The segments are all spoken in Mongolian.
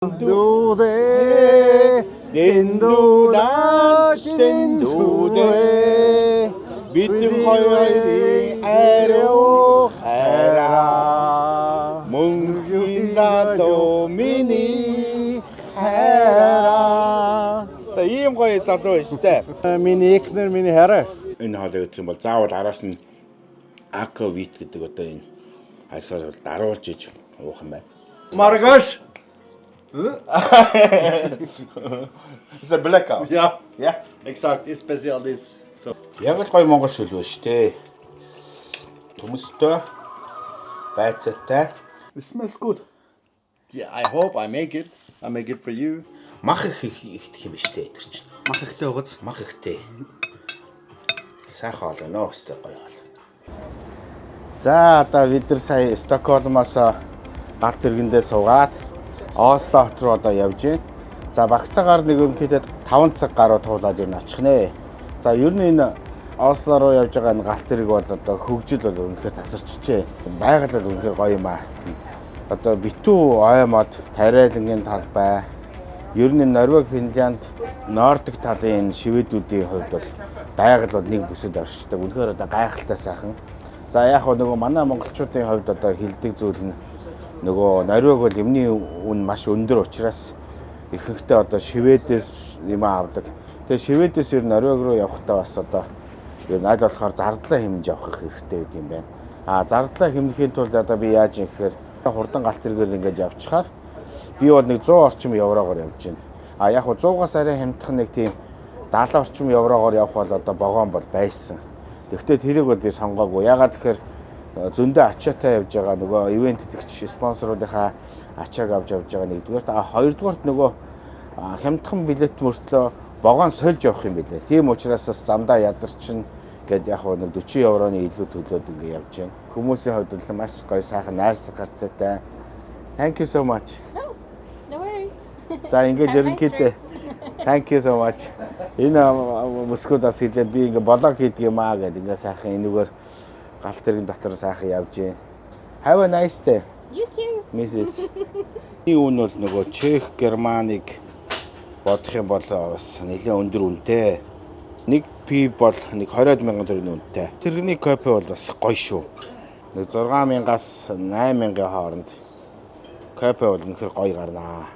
Dendude, dendudaş, dendude, bittim hayali ero hera, mungkin залуу миний хайраа. За ийм гоё залуу байна шүү дээ. Миний экнер, миний хайраа. Энэ хоолой гэх юм бол заавал араас нь аквавит гэдэг одоо энэ хайрхаар бол даруулж иж уух юм байна. Маргаш. It's a blackout. Yeah. Yeah. Exactly. Special this. So. Яг л гоё монгол шүл байна шүү дээ. Төмөстэй. Байцаатай. It smells good. Yeah, I hope I make it. I make it for you. Мах их юм штэ тэр чинь. Мах ихтэй угац. Мах ихтэй. Сайхан байна оо өстэй гоё бол. За одоо бид нар сая Стокгольмоос галт тэргэндээ суугаад Осло хот руу одоо явж байна. За багцаагаар нэг ерөнхийдөө 5 цаг гаруй туулаад ер нь очих нэ. За ер нь энэ Осло руу явж байгаа энэ галт тэрэг бол одоо хөгжил бол үнэхээр тасарчжээ. Байгаль бол үнэхээр гоё юм аа. Одоо битүү оймод тариалангийн талбай. Ер нь Норвеги, Финлянд, Нордик талын шивэдүүдийн хувьд бол байгаль бол нэг бүсэд оршдог. Үнэхээр одоо гайхалтай сайхан. За яг хөө нөгөө манай монголчуудын хувьд одоо хилдэг зүйл нь нөгөө Норвеги бол юмны үн маш өндөр учраас ихэнхдээ одоо шивэдээс юм авдаг. Тэгээ шивэдээс ер нь Норвеги руу явахдаа бас одоо ер нь аль болохоор зардлаа хэмнэж явах хэрэгтэй гэдэг юм байна. Зардлаа хэмнэхийн тулд одоо би яаж юм гэхээр хурдан галт тэргээр ингэж явчихаар би бол нэг 100 орчим еврогоор явж байна. Яг хөө 100-аас арай хямдхан нэг тийм 70 орчим еврогоор явах бол одоо вагон бол байсан. Гэхдээ тэрийг бол би сонгоогүй. Ягаад гэхээр зөндөө ачаатай явж байгаа нөгөө ивент итгэгч спонсоруудынхаа ачааг авч явж байгаа нэгдүгээрт хоёрдугаарт нөгөө хямдхан билет мөртлөө вагон сольж явах юм билээ. Тийм учраас бас замдаа ядарчин гээд яг нэг 40 евроны илүү төлөөд ингэ явж байна. Хүмүүсийн хувьд бол маш гоё сайхан найрсаг харцаатай. Thank you so much. No worry. За ингээд ерөнхийдөө thank you so much. Энэ Москвадаас хэлээд би ингээ блог хийдэг юм аа гэдэг ингээ сайхан энэгээр галт тэргийн дотор сайхан явж байна. Have a nice day. You too. Mrs. Энэ үн бол нөгөө Чех, Германыг бодох юм бол бас нэлээд өндөр үнэтэй. Нэг пи бол нэг 20,000 төгрөгийн үнэтэй. Тэрний кофе бол бас гоё шүү. Нэг 6,000-аас 8,000-ийн хооронд кофе бол үнэхээр гоё гарнаа.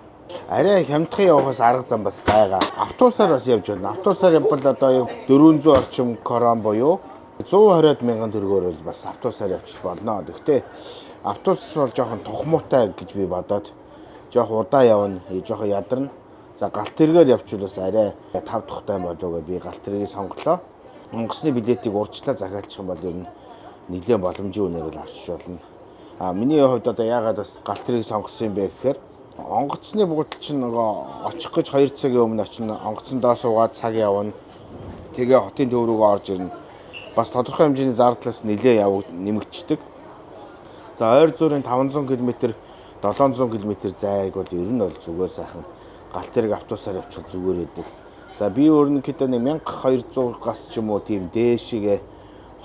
Арай хямдхан явахаас арга зам бас байгаа. Автобусаар бас явж байна. Автобусаар явбал одоо 400 орчим крон буюу 120,000 төгрөгөөр бол бас автобусаар явчих болно. Гэхдээ автобус бол жоохон тухмуутай гэж би бодоод жоохон удаа явна, жоохон ядарна. За галт тэргээр явчихвал бас арай 5 тухтай болов гэж би галт тэргийг сонголоо. Онгоцны билетийг урьдчилан захиалчих юм бол ер нь нэлээд боломжийн үнээр л авчиж болно. Миний хувьд одоо яагаад бас галт тэргийг сонгосон юм бэ гэхээр онгоцны буудал чинь нөгөө очих гэж 2 цагийн өмнө очино. Онгоцондоо суугаад цаг явна. Тэгээ хотын төв рүүгээ орж ирнэ. Бас тодорхой хэмжээний зардлаас нэлээд нэмэгдчихдэг. За ойр зуурын 500 км, 700 км зайг бол ер нь бол зүгээр сайхан галт тэрэг автобусаар явчих зүгээр байдаг. За би өөрөнхийдөө нэг 1200-аас ч юм уу тийм дээшигээ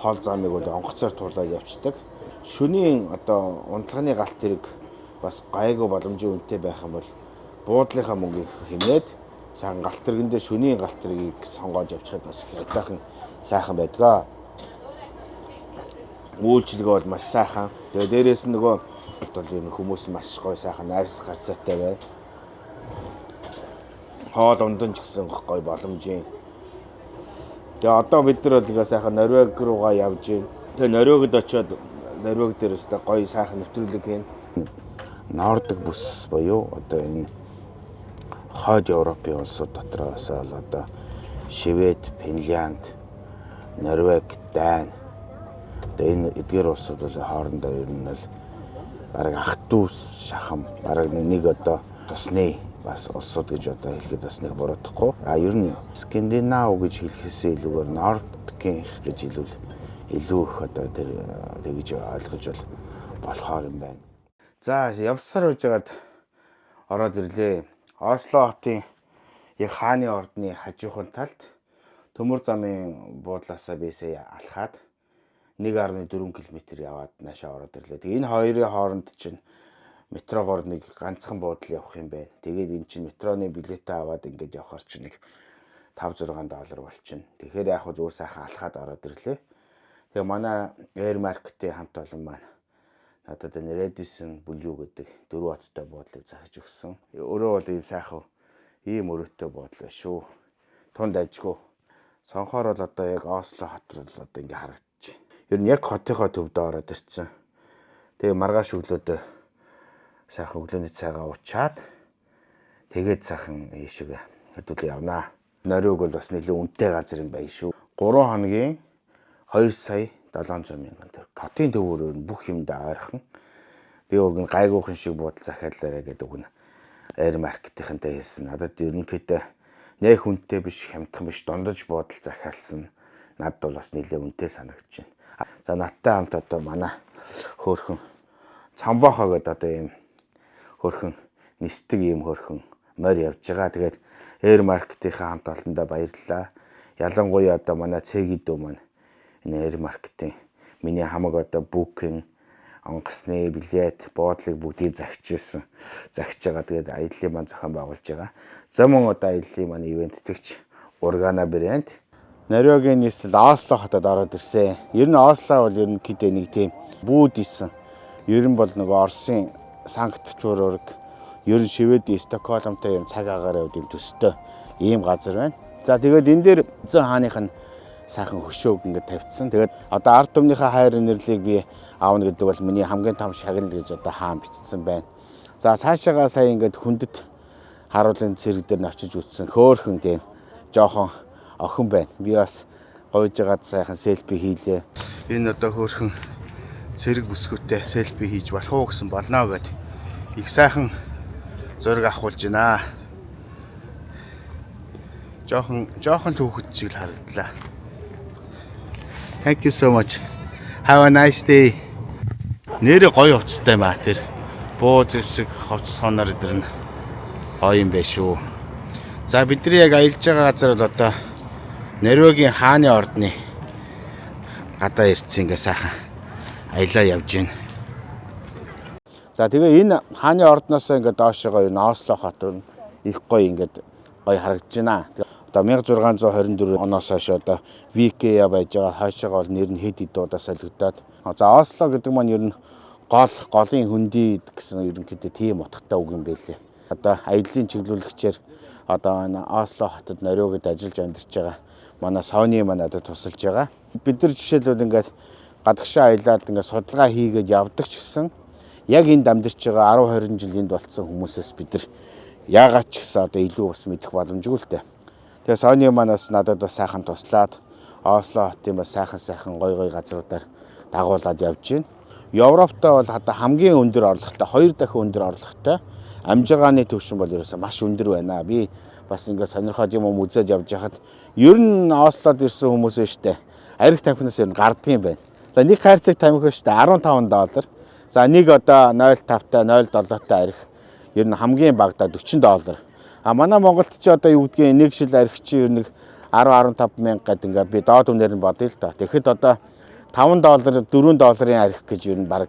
хоол замыг бол онгоцоор туулаад явцдаг. Шөнийн одоо унтлагын галт тэрэг бас гайгүй боломжийн үнэтэй байх юм бол буудлынхаа мөнгийг хэмнээд сайхан галт тэргэндээ шөнийн галт тэргийг сонгоод явчихад бас их айтайхан сайхан байдгаа. Үйлчлэгээ бол маш сайхан. Тэгээ дээрээс нь нөгөө бол юм хүмүүс маш гоё сайхан найрсаг харцаатай байна. Хоол ундан ч гэсэн гоё боломжийн. Тэгээ одоо бид нар бол сайхан Норвеги руугаа явж байна. Тэгээ Норвегид очиод Норвеги дээрээс гоё сайхан нэвтрүүлэг хийн. Нордик бүс буюу одоо энэ хойд Европын улсууд дотроос бол одоо Швед, Финлянд, Норвеги, Дани. Тэгээ энэ эдгээр улсууд бол хоорондоо ер нь бол бараг ах дүүс шахам бараг нэг одоо тусны бас улсууд гэж одоо хэлэхэд бас нэг буруудахгүй. Ер нь Скандинав гэж хэлэхээс илүүгээр Нордикийн гэж илүү их одоо тэр тэгж ойлгож болохоор юм байна. За явсаар байжгаад ороод ирлээ. Осло хотын яг хааны ордны хажуухан талд төмөр замын буудлаасаа бисээ алхаад 1.4 км яваад наашаа ороод ирлээ. Тэгээ энэ хоёрын хооронд чинь метрогоор нэг ганцхан буудал явах юм байна. Тэгээд эн чинь метроны билетээ аваад ингээд явхаар чинь нэг $5-6 болчихно. Тэгэхээр яг зөөр сайхан алхаад ороод ирлээ. Тэгээ манай Air Market-ийн хамт олон маань надад энэ Radisson Blu гэдэг 4 хоттой буудлыг захиж өгсөн. Өөрөө бол ийм сайхан ийм өрөөтэй буудал байна шүү. Тунд ажгүй. Сонхоор бол одоо яг Осло хот бол одоо ингээ харагдаж байна. Ер нь яг хотынхоо төвдөө ороод ирсэн. Тэгээ маргааш өглөөдөө сайхан өглөөний цайгаа уучаад тэгээд сайхан ийшээ хөдөлгөөн явнаа. Нориуг бол бас нэлээд үнэтэй газар юм байна шүү. 3 хоногийн 2,700,000 төгрөг. Хотын төвөөр бүх юмдаа ойрхон. Би уг нь гайгүйхан шиг буудал захиалаарэ гэдэг үг нь Air Market-ийнхэнтэй хэлсэн. Надад ерөнхийдөө нэх үнэтэй биш, хямдхан биш, дундаж буудал захиалсан. Надад бол бас нэлээд үнэтэй санагдаж байна. За надтай хамт одоо манай хөөрхөн Цамбахаа гэдэг одоо ийм хөөрхөн нисдэг ийм хөөрхөн морь явж байгаа. Тэгээд Air Market-ийнхаа хамт олондоо баярлалаа. Ялангуяа одоо манай цэгийн дүү маань энэ Air Market-ийн миний хамаг одоо бүүкинг, онгоцны билет, буудлыг бүгдийг захижсэн. Захиж байгаа. Тэгээд аяллаа маань зохион байгуулж байгаа. Зөмөн одоо аяллаа маань ивенттэгч Ургана брэнд. Норвегийн нийслэл Осло хотод ороод ирсэн. Ер нь Осло бол ерөнхийдөө нэг тийм бүүд исэн. Ер нь бол нөгөө Оросын Санкт-Петербург, ер нь Шведийн Стокгольмтой ер нь цаг агаар явд юм төстэй ийм газар байна. За тэгээд энэ дээр Зэн хааных нь сайхан хөшөөг ингээд тавьчихсан. Тэгээд одоо ард түмнийхээ хайр инэрлийг би аавна гэдэг бол миний хамгийн том шагнал гэж одоо хаан бичсэн байна. За цаашаага сая ингээд хүндэт харуулын цэрэг дээр нь очиж үзсэн хөөхөн тийм жоохон охин байна. Би бас гойж байгаад сайхан селфи хийлээ. Энэ одоо хөөхөн цэрэг бүсгүүтэй селфи хийж болох уу гэсэн болно гэд их сайхан зураг авахулж байна. Жоохон түүхэд шиг л харагдлаа. Thank you so much. Have a nice day. Нэрээ гоё хувцастай маа тэр. Буу зэвсэг хувцас хоноор дэрнэ. Гоё юм байна шүү. За бидний яг аялж байгаа газар бол одоо Норвегийн хааны ордны гадаа ирсэн ингээ сайхан аялаа явж байна. За тэгээ энэ хааны ордноос ингээ доошогоо энэ Осло хот руу их гоё ингээ гоё харагдаж байна. Одоо 1624 оноос хойш одоо Викея байж байгаа хойшоогоо бол нэр нь хэд удаа солигдоод. За Осло гэдэг маань ер нь голын хөндөд гэсэн ерөнхийдөө тийм утгатай үг юм байлээ. Одоо аяллаа чиглүүлэгчээр одоо Осло хотод Норвегид ажиллаж амьдарч байгаа манай Сони маань надад тусалж байгаа. Бид нар жишээлбэл ингээд гадагшаа аялаад ингээд судалгаа хийгээд явдаг ч гэсэн яг энд амьдарч байгаа 10-20 жил энд болцсон хүмүүсээс бид нар яагаад ч гэсэн одоо илүү бас мэдэх боломжгүй л дээ. Тэгээ Сони маань бас надад бас сайхан туслаад Осло хотын бас сайхан гой газруудаар дагуулад явж байна. Европтой бол одоо хамгийн өндөр орлоготой 2 дахин өндөр орлоготой амжиргааны түвшин бол ерөөсөө маш өндөр байна. Би бас ингээд сонирхоод юм үзээд явж хахад ер нь Ослод ирсэн хүмүүс ээ штэ. Арх тамхинаас ер нь гардгийн байна. За нэг хайрцаг тамхи штэ $15. За нэг одоо 0.5-тай 0.7-тай арх ер нь хамгийн багадаа $40. А манай Монголд ч одоо юу гэдгийг нэг шил арх чи ер нь 10-15 мянга гэдэг ингээд би доод үнээр нь бодъё л та. Тэгэхэд одоо $5 $4 арх гэж ер нь баг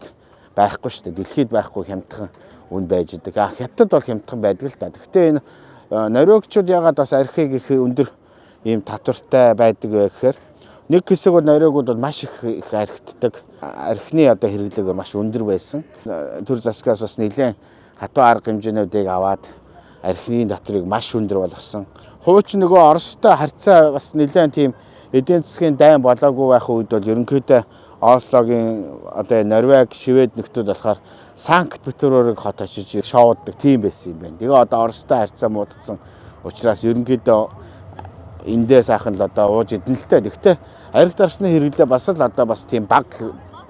байхгүй шүү дээ. Дэлхийд байхгүй хямдхан үн байж идэг. А хятад бол хямдхан байдаг л та. Гэхдээ энэ норвегчууд ягаад бас архийг их өндөр ийм татвартай байдаг вэ гэхээр нэг хэсэг бол норвегууд бол маш их архитдаг. Архины одоо хэрэглээгээр маш өндөр байсан. Төр засгаас бас нэлээд хатуу арга хэмжээнүүдийг аваад архины татварыг маш өндөр болгосон. Хуучин нөгөө Оростой харьцаа бас нэлээд тийм эдийн засгийн дайн болоогүй байх үед бол ерөнхийдөө Ослогийн одоо Норвег, Швед нөхдүүд болохоор Санкт-Петербург хот очиж шоуддаг тийм байсан юм байна. Тэгээ одоо Оростой харьцаа муудсан учраас ерөнхийдөө эндээ сайхан л одоо ууж идэн л тэ. Гэхдээ арх дарсны хэрэглээ бас л одоо бас тийм баг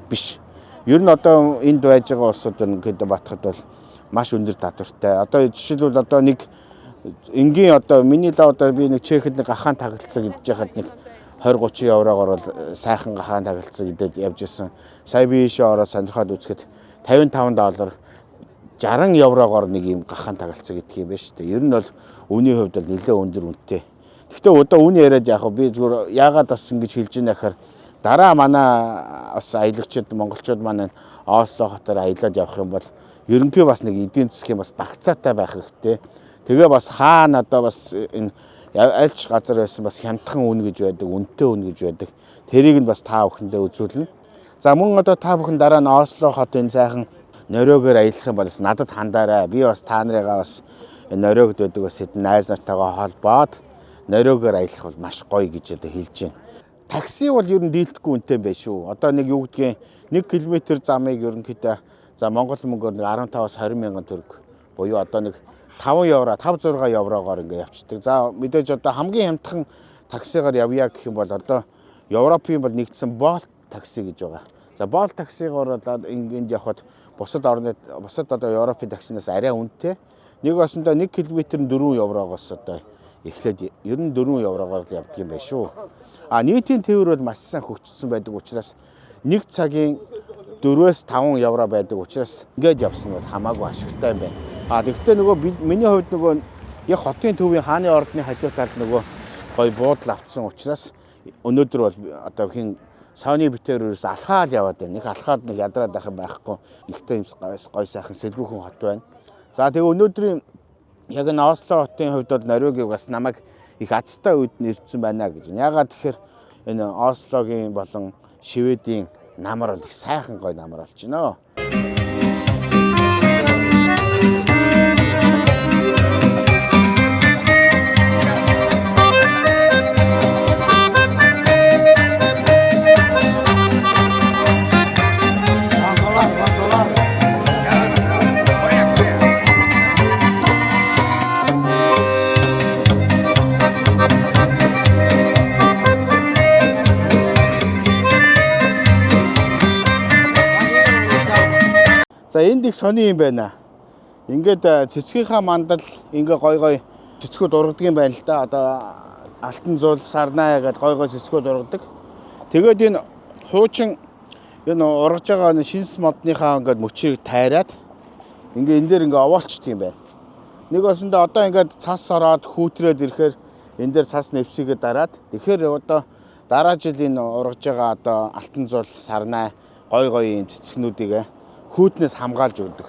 биш. Ер нь одоо энд байж байгаа улсууд ерөнхийдөө батхад бол маш өндөр татвартай. Одоо жишээлбэл одоо нэг энгийн одоо миний л одоо би нэг Чехэд нэг гахаан тагалцсан гэж яхад нэг 20-30 еврогоор бол сайхан гахаан тагалцсан гэдээд явж исэн. Сая би ийшээ ороод сонирхоод үзэхэд $55 60 еврогоор нэг юм гахаан тагалцсан гэдэг юм байна шүү дээ. Ер нь бол үний хувьд бол нэлээд өндөр үнэтэй. Гэхдээ одоо үний яриад яг би зүгээр яагаад бас ингэж хэлж ийна гэхээр дараа манай бас аялагчид монголчууд маань Осло хотоор аялаад явах юм бол ерөнхий бас нэг эдийн засгийн бас багцаатай байх хэрэгтэй. Тэгээ бас хаана одоо бас энэ альч газар байсан бас хямдхан үн гэж байдаг, үнэтэй үн гэж байдаг. Тэрийг нь бас та бүхэндээ үзүүлнэ. За мөн одоо та бүхэн дараа нь Осло хотын сайхан нориогоор аялах юм бол бас надад хандаарай. Би бас та нарыгаа бас нориогд байдаг бас хэдэн найз нартайгаа холбоод нориогоор аялах бол маш гоё гэж одоо хэлж байна. Такси бол ер нь дийлдэхгүй үнэтэй юм байна шүү. Одоо нэг юу гэдгийг 1 км замыг ерөнхийдөө за Монгол мөнгөөр нэг 15-аас 20 мянган төгрөг буюу одоо нэг 5 евро, 5-6 еврогоор ингээ явчихдаг. За мэдээж одоо хамгийн хямдхан таксигаар явъя гэх юм бол одоо Европын бол нэгдсэн Bolt такси гэж байгаа. За Bolt таксигаар энд явхад бусад одоо Европын таксинаас арай үнэтэй. Нэг осондоо 1 км-д 4 еврогоос одоо эхлээд ер нь 4 еврогоор л явдаг юм байна шүү. Нийтийн тээвэр бол маш сайн хөгжсөн байдаг учраас 1 цагийн 4-өөс 5 евро байдаг учраас ингээд явсан бол хамаагүй ашигтай юм байна. Тэгэхдээ нөгөө миний хувьд нөгөө яг хотын төвийн хааны ордны хажуу талд нөгөө гоё буудал авцсан учраас өнөөдөр бол одоо хин сооны битээрээс алхаал яваад байна. Нэг алхаад нэг ядраад байх юм байхгүй. Ихтэй гоё сайхан сэлбүүхэн хот байна. За тэгээ өнөөдрийн яг энэ Осло хотын хувьд бол Норвегийг бас намайг их азтай үед нэрдсэн байна гэж. Ягаад тэгэхээр энэ Ослогийн болон Шведийн намар бол их сайхан гоё намар болж байна. За энд их сони юм байна. Ингээд цэцгийнхаа мандал ингээ гой цэцгүүд ургадаг юм байна л да. Одоо алтан зул сарнаа гэдэг гой цэцгүүд ургадаг. Тэгээд энэ хуучин энэ ургаж байгаа шинс модныхаа ингээд мөчийг тайраад ингээ энэ дээр ингээ овоолчдөг юм байна. Нэг осондоо одоо ингээд цас ороод хүүтрээд ирэхээр энэ дээр цас нэвсийгээ дараад тэгэхээр одоо дараа жил энэ ургаж байгаа одоо алтан зул сарнаа гой юм цэцгнүүдийг хүүтнээс хамгаалж өгдөг.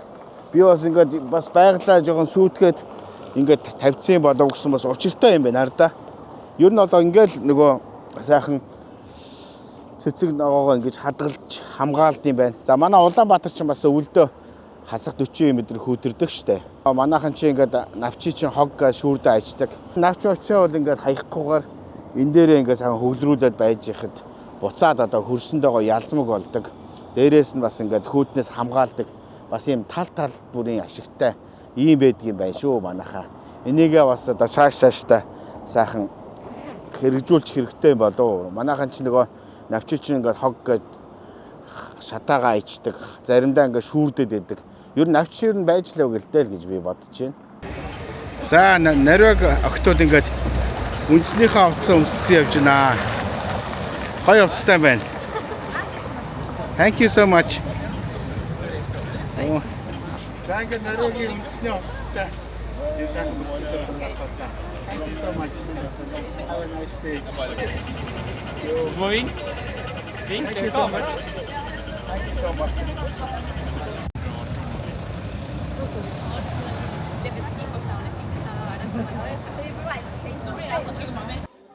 Би бас ингээд бас байгалаа жоохон сүйтгэхэд ингээд тавьцсан болов гэсэн бас учиртай юм байна да. Ер нь одоо ингээд нөгөө сайхан цэцэг ногоогоо ингэж хадгалж хамгаалд юм байна. За манай Улаанбаатар ч бас өвөлдөө хасах 40 м хүүтэрдэг штэ. Манайхан чи ингээд навчи чин хог шүүрдэ аждаг. Навч очоо бол ингээд хаягахгүйгээр энэ дээрээ ингээд сайхан хөглөрүүлээд байж яхад буцаад одоо хөрсөндөө ялзмаг болдог. Дээрээс нь бас ингээд хүүтнээс хамгаалдаг. Бас ийм тал бүрийн ашигтай ийм байдаг юм байна шүү манайхаа. Энийгээ бас одоо цааштай сайхан хэрэгжүүлчих хэрэгтэй юм болов. Манайхан ч нөгөө навчи чинь ингээд хог гээд шатаагаа ичдэг. Заримдаа ингээд шүүрдэд байдаг. Ер нь навчи ер нь байж л өгөлтэй л гэж би бодож байна. За Норвег охтууд ингээд үндснийхээ овцсон өмссөн явж байна. Гоё овцтой байна. Thank you so much. За ингээд Норвегийн үндэсний овцтой. Энэ сайхан бүсгүйтэй цуглаалаа. Thank you so much. Have a nice day. You're going? Thank you so much. Thank you so much.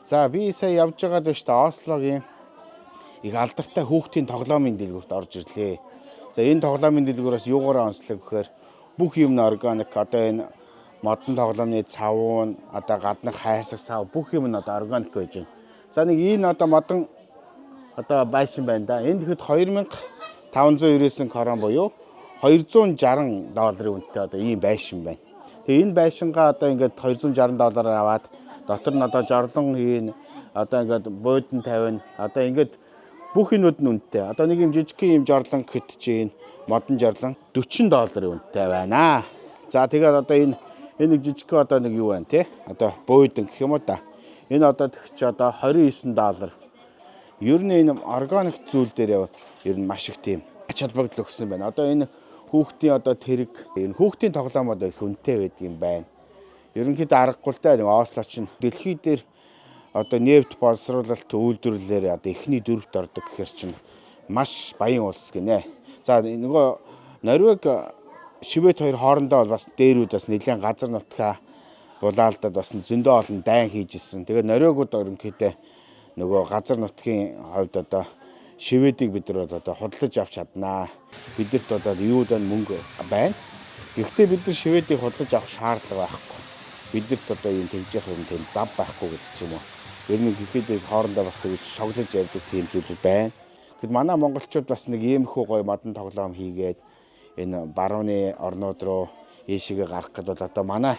За би сая явж байгаа дөө шүү дээ Ослогийн их алдартай хүүхдийн тоглоомын дэлгүүрт орж ирлээ. За энэ тоглоомын дэлгүүрээс юугаараа онцлог гэхээр бүх юм нь органик. Одоо энэ модон тоглоомны цавуун, одоо гаднах хайрсаг цав бүх юм нь одоо органик байж байна. За нэг энэ одоо модон одоо байшин байна да. Энд ихэд 2599 крон буюу $260 үнэтэй одоо ийм байшин байна. Тэгээ энэ байшингаа одоо ингээд $260 аваад дотор нь одоо жорлон хийн, одоо ингээд буудан тавина. Одоо ингээд бүх юмуд нь үнэтэй. Одоо нэг юм жижигхэн юм жорлон гэхэд чинь модон жорлон $40 үнэтэй байна. За тэгээд одоо энэ нэг жижигхэн одоо нэг юу байна те? Одоо буудан гэх юм уу да. Энэ одоо тэгч одоо $29. Ер нь энэ органик зүйл дээр ер нь маш их тийм ач холбогдол өгсөн байна. Одоо энэ хүүхдийн одоо тэрэг, энэ хүүхдийн тоглоомод их үнэтэй байдаг юм байна. Ерөнхийдөө аргагүй л да. Нэг Осло чинь дэлхий дээр одоо нефт боловсруулалт үйлдвэрлэлээр одоо эхний дөрөвт ордог гэхэр чинь маш баян улс гинэ. За нөгөө Норвег шивэт хоёр хоорондоо бас дээрүүд бас нэлээд газар нутгаа булаалдаад бас зөндөө олон дайн хийж ирсэн. Тэгээд нориогууд ерөнхийдөө нөгөө газар нутгийн хувьд одоо шивэдийг бид нар одоо худалдаж авч чаднаа. Бидэрт одоо юуд мөнгө байна. Гэхдээ бид нар шивэдийг худалдаж авах шаардлага байхгүй. Бидэрт одоо юм тэгжих юм тийм зав байхгүй гэдэг ч юм уу. Ер нь гэхэд хоорондоо бас тэгж шоглож явдаг тийм зүйлүүд байна. Тэгэд манай монголчууд бас нэг иймэрхүү гоё модон тоглоом хийгээд энэ барууны орнууд руу ийшээгээ гарах гэдэг бол одоо манай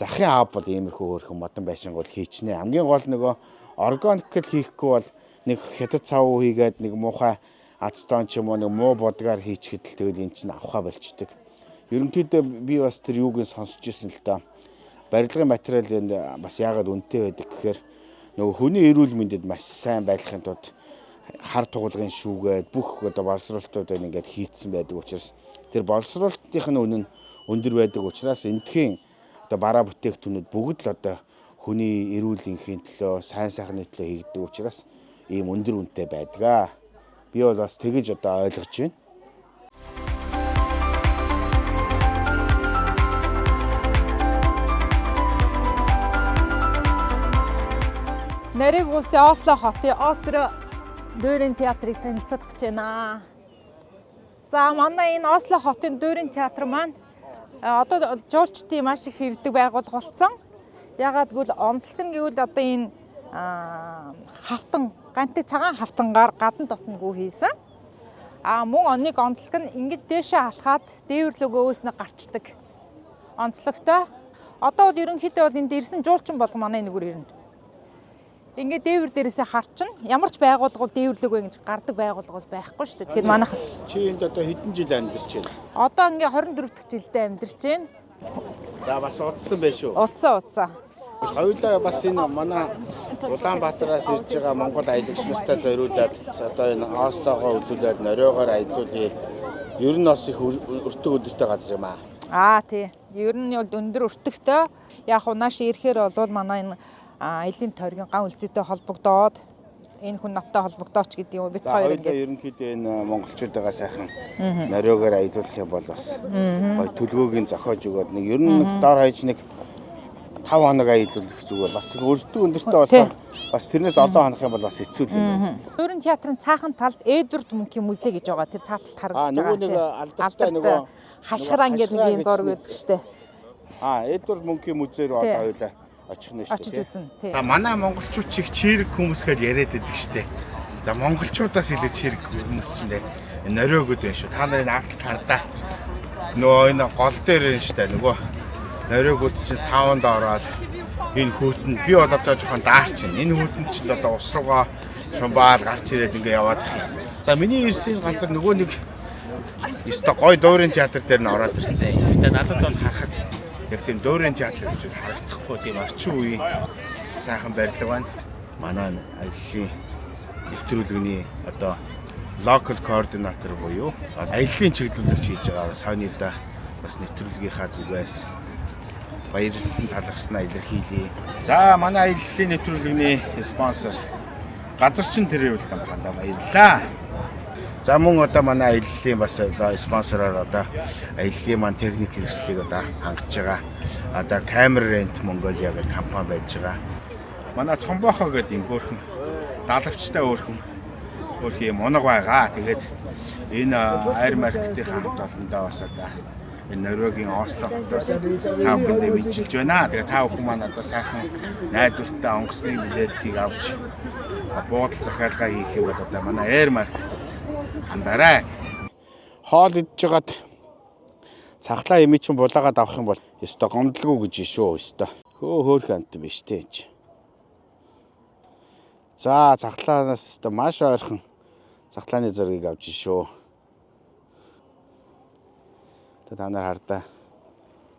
захын аав бол иймэрхүү хөрхөн модон байшингууд хийчнэ. Хамгийн гол нөгөө органикл хийхгүй бол нэг хятад цав хийгээд нэг муухай ацтон ч юм уу нэг муу бодгаар хийчихэд л тэгэл эн чинь авахаа болчдөг. Ерөнхийдөө би бас тэр юуг нь сонсч ирсэн л доо. Барилгын материал энд бас яагаад үнэтэй байдаг гэхээр нөгөө хүний эрүүл мэндэд маш сайн байхын тулд хар тугалгын шүүгээд бүх одоо боловсруулалтууд ингээд хийцсэн байдаг учраас тэр боловсруулалтын үнэ нь өндөр байдаг учраас эндхийн одоо бараа бүтээгдэхүүнүүд бүгд л одоо хүний эрүүлэнхийн төлөө сайн сайхны төлөө хийгдэг учраас ийм өндөр үнэтэй байдаг. Би бол бас тэгэж одоо ойлгож байна. Нарыг улсын Осло хотын опера Дүүрэн театрыг танилцуулах гэж байна. За манай энэ Осло хотын Дүүрэн театр маань одоо жуулчдын маш их ирдэг байгууллага болсон. Ягаад гэвэл онцлог нь гэвэл одоо энэ хавтан ганти цагаан хавтангаар гадна дотноггүй хийсэн. Мөн оныг онцлог нь ингэж дээшээ алхаад дээвэрлөгөө өөснө гарчдаг. Онцлогтой. Одоо бол ерөнхийдөө бол энд ирсэн жуулчин болго манай нэгүр ирнэ. Ингээд дээвэр дээрээсээ харчин ямар ч байгууллага бол дээвэрлэгөө ингэж гардаг байгууллага бол байхгүй шүү дээ. Тэгэхээр манайх чи энд одоо хэдэн жил амьдарч байна? Одоо ингээ 24 дахь жилдээ амьдарч байна. За бас удсан байх шүү. Удсан. Хоёулаа бас энэ манай Улаанбаатараас ирж байгаа Монгол аялагч нартай зориулаад одоо энэ Ослогоо үзүүлээд нориогоор аялуулъя. Ер нь бас их өртөг өдөртэй газар юм аа. Тий. Ер нь бол өндөр өртөгтэй. Яг унааш ирэхээр бол манай энэ элийн тойргийн ган үлзийтэй холбогдоод энэ хүн надтай холбогдооч гэдэг юм бид хоёр ингээд ерөнхийдөө энэ монголчуудаа сайхан нориогоор аялуулах юм бол бас гоё төлгөөгийн зохиож өгөөд нэг ер нь дор хаяж нэг 5 хоног аялуулах зүгээр бас өртөг өндөртэй болохоор бас тэрнээс олон хонох юм бол бас хэцүү л юм. Дүүрэн театрын цаахан талд Эдвард Мөнхийн музей гэж байгаа. Тэр цааталд харагдаж байгаа. Нөгөө нэг алдартай нөгөө хашгиран гэдэг нэг юм зураг байдаг шүү дээ. Эдвард Мөнхийн музей рүү одоо хоёулаа очих нь шүү дээ. Очиж үзэн. Тий. Манай монголчууд чих чирэг хүмүүс гэж яриад байдаг шүү дээ. За монголчуудаас илүү чирэг хүмүүс ч нэ нориогод байна шүү. Та нарын агт хардаа нөгөө энэ гол дээр байна шүү дээ. Нөгөө нориогод чинь саунд ороод энэ хүүтэн би бол одоо жоохон даарч байна. Энэ хүүтэн чинь одоо ус руугаа шумбаад гарч ирээд ингээ яваад их юм. За миний ирсэн газар нөгөө нэг ёстой гой Дүүрэн театр дээр нь ороод ирсэн. Гэтэ надад бол харахад яг тийм Дүүрэн театр гэж харагдахгүй тийм орчин үеийн сайхан барилга байна. Манай аяллаа нэвтрүүлгийн одоо local coordinator буюу аяллаа чиглүүлэгч хийж байгаа Сонida бас нэвтрүүлгийнхаа зүгээс баярлсан талархснаа илэрхийлье. За манай аяллаа нэвтрүүлгийн спонсор газарчин тэрүүл компанид баярлалаа. За мөн одоо манай аяллаа бас одоо спонсороор одоо аяллаа маань техник хэрэгслийг одоо хангаж байгаа. Одоо Camera Rent Mongolia гэх компани байж байгаа. Манай Цомбохоо гэдэг юм хөөрхөн далавчтай хөөрхөн юм унаг байгаа. Тэгээд энэ аир маркетийн хамт олондоо бас одоо энэ Норвегийн Осло хотоос та бүхэндээ мэдчилж байна. Тэгээд та бүхэн маань одоо сайхан найдвартай онгоцны билетийг авч буудал захиалга хийх юм бол одоо манай аир маркетэд хандараа. Хоол идж жагаад цахлаа имий чинь булаагаад авах юм бол ёстой гомдлгүй гэж шүү ёстой. Хөөх амт юм биш дээ. За цахлаанаас одоо маш ойрхон цахлааны зургийг авч шүү. Та нар хардаа.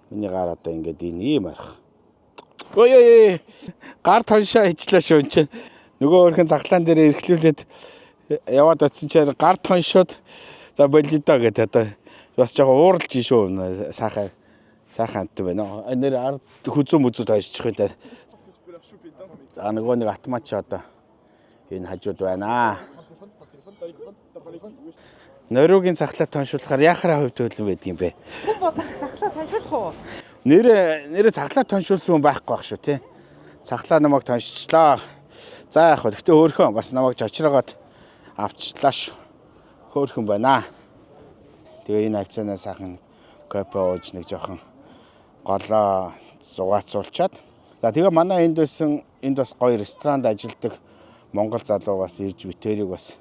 Миний гар одоо ингээд ийм арих. Ой гар тоншоо ижлээ шүү энэ. Нөгөө өөрхөн цахлаан дээр эргэлүүлээд яваад очсон чинь гар тоншоод за болидоо гэдэг одоо бас жоохон ууралж шүү сайхан амт байна. Нэр ард хүзүү мүзүү тойшчих байлаа. За нөгөө нэг атмач одоо энэ хажууд байна. Нориугийн цахлаа тоншуулахаар яхахаа хувьд хөдөлгөөн байдаг юм бэ? Хүн болгох цахлаа тоншуулах уу? Нэрээ цахлаа тоншуулсан хүн байхгүй байх шүү тий. Цахлаа намайг тоншчлаа. За яг хөө гэхдээ өөрхөн бас намайг жочрогоод авчлаа шүү. Хөөрхөн байна. Тэгээ энэ хавцаанаа сайхан копи ууж нэг жоохон голоо зугаацуулчаад. За тэгээ манай энд бас гоё ресторанд ажилладаг монгол залуу бас ирж битэрийг бас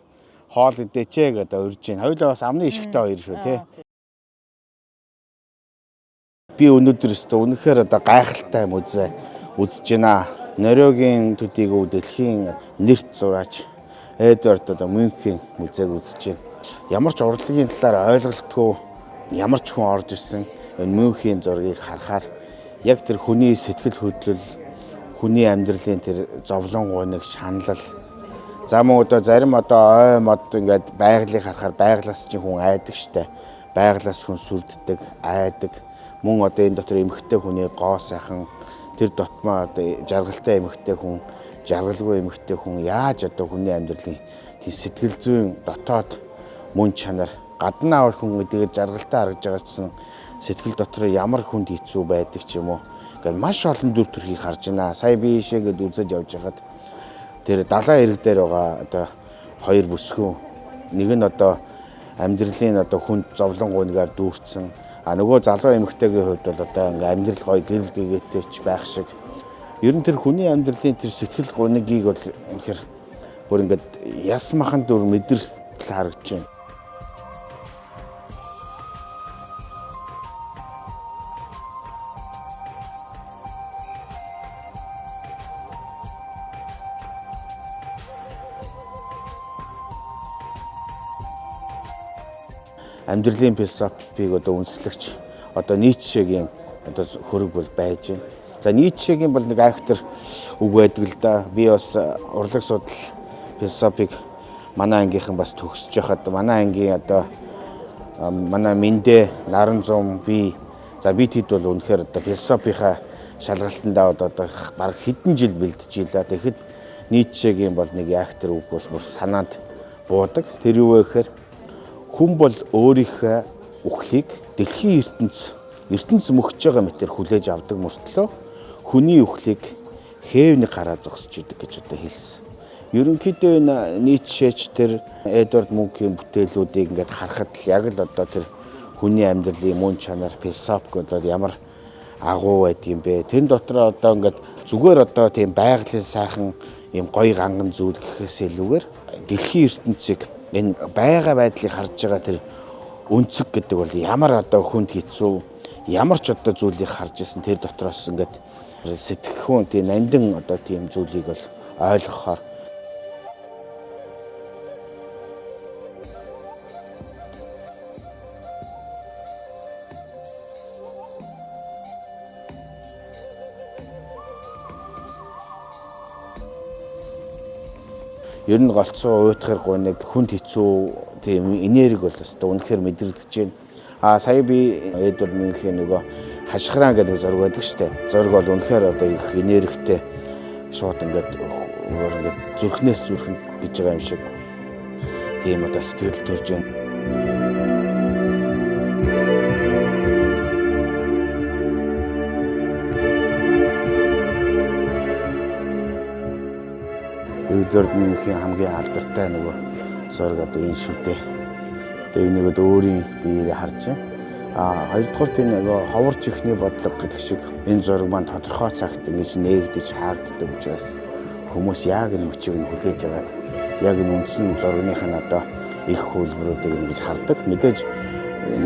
хоол идээчээ гэдэг урьж байна. Хоёулаа бас амны ишгтэй хоёр шүү тий. Би өнөөдөр үнэхээр гайхалтай юм үзэж байна. Нориугийн төдийг дэлхийн нэрт зураач Эдвард Мюнхен музейг үзэж байна. Ямар ч урлагийн талаар ойлголтгүй ямар ч хүн орж ирсэн энэ Мюнхен зургийг харахаар яг тэр хүний сэтгэл хөдлөл, хүний амьдралын тэр зовлон гуниг шаналл. За мөн зарим ой мод ингээд байгалыг харахаар байгалаас чинь хүн айдаг штэ. Байгалаас хүн сүрддэг, айдаг. Мөн энэ дотор эмхтэй хүний гоо сайхан тэр дотмоо жаргалтай эмхтэй хүн, жаргалгүй эмхтэй хүн яаж хүний амьдралын тийм сэтгэл зүйн дотоод мөн чанар гаднаа авах хүн гэдгийг жаргалтай харагдж байгаа чинь сэтгэл дотор ямар хүнд хэцүү байдаг ч юм уу. Ингээд маш олон дүр төрхийг харж байна. Сая би ийшээгээд үзэж явж байхад тэр далайн ирэг дээр байгаа хоёр бүсгүн нэг нь амьдралын хүнд зовлон гунигаар дүүрсэн. А нөгөө залуу эмэгтэйгийн хувьд бол ингээ амьдрал гоё гэрэл гэгээтэйч байх шиг. Ер нь тэр хүний амьдралын тэр сэтгэл гунигийг бол үнэхээр бүр ингээд яс махан дүр мэдэрэл харагдаж байна. Амьдралын философиг үндэслэгч Ницшегийн хөрөг бол байж байна. За Ницшегийн бол нэг айхтар үг байдаг л да. Би бас урлаг судал философиг манай ангийнхан бас төгсөж яхад манай ангийн манай Мэндэ, Наранзум би бид бол үнэхээр философийнхаа шалгалтандаа бараг хэдэн жил бэлдэж илаа. Тэгэхэд Ницшегийн бол нэг айхтар үг бол бүр санаанд буудаг. Тэр юу вэ гэхээр хүн бол өөрийнхөө үхлийг дэлхийн ертөнц мөхж байгаа мэтэр хүлээж авдаг мөртлөө хүний үхлийг хээвний гараа зогсож идэг гэж хэлсэн. Ерөнхийдөө энэ Ницшеч тэр Эдвард Мюнхен бүтээлүүдийг ингээд харахад л яг л тэр хүний амьдралын мөн чанар философик ямар агуу байдгийм бэ. Тэн дотор ингээд зүгээр тийм байгалийн сайхан юм гоё ганган зүйл гэхээс илүүгээр дэлхийн ертөнцийг энэ байга байдлыг харж байгаа тэр өнцөг гэдэг бол ямар хүнд хэцүү ямар ч зүйлийг харж исэн тэр дотроос ингээд сэтгэхүүн тийм нандин тийм зүйлийг бол ойлгохоор ер нь голцоо уйтгар гоныг хүнд хэцүү тийм энерги бол үнэхээр мэдрэгдэж байна. Сая би Эдвард Мюнхен нөгөө хашхраан гэдэг зураг байдаг штэ. Зураг бол үнэхээр их энергитэй шууд ингээд зүрхнээс зүрхэнд гэж байгаа юм шиг. Тийм сэтгэл төрж байна. Эдвард Мюнхен хамгийн алдартай нөгөө зураг энэ шүү дээ. Тэгээ энийг өөрийн биеэрээ харж байна. Хоёрдугаар тийм нөгөө ховорч ихний бодлого гэдэг шиг энэ зураг маань тодорхой цагт ингэж нээгдэж хаагддаг учраас хүмүүс яг энэ мөчийг нь хүлээж аваад яг энэ үндсэн зургийнхаа их хөлбөрүүдийг ингэж хардаг. Мэдээж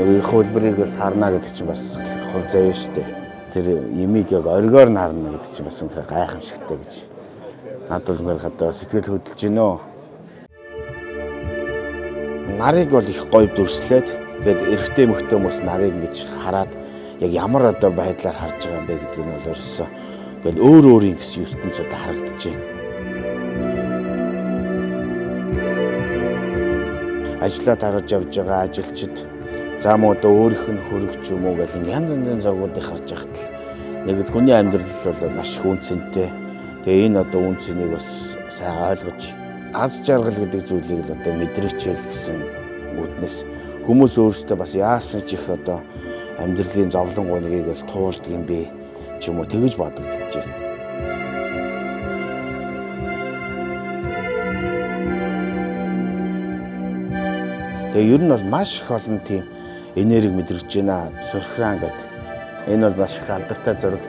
нөгөө их хөлбөрийг харна гэдэг чинь бас хур заяа шүү дээ. Тэр ямиг яг оргиор нь харна гэдэг чинь бас үнэхээр гайхамшигтай гэж. Надад бол сэтгэл хөдлөж гинөө. Нарыг бол их гоё дүрслээд тэгээд эрэгтэй мөхтэй хүмүүс нарыг ингэж хараад яг ямар байдлаар харж байгаа юм бэ гэдэг нь бол ерөөсөө ингээл өөр өөрийн гэсэн ертөнцөд харагдаж байна. Ажлаа тарж явж байгаа ажилчид за мөн өөрийнх нь хөрөгч юм уу гэл янз янзын зургуудыг харж байхад л нэг хүний амьдрал бол маш хүнцэнтэй. Тэгээ энэ үнцнийг бас сайн ойлгож аз жаргал гэдэг зүйлийг л мэдрээчээл гэсэн үүднээс хүмүүс өөрсдөө бас яасан ч их одоо амьдралын зовлонгоо нэгийг бол туулдаг юм бэ ч юм уу тэгэж бодогдож байна. Тэгээ ер нь бол маш их олон тийм энерги мэдрэгж байна. Сурхраан гэдэг. Энэ бол маш их алдартай зураг.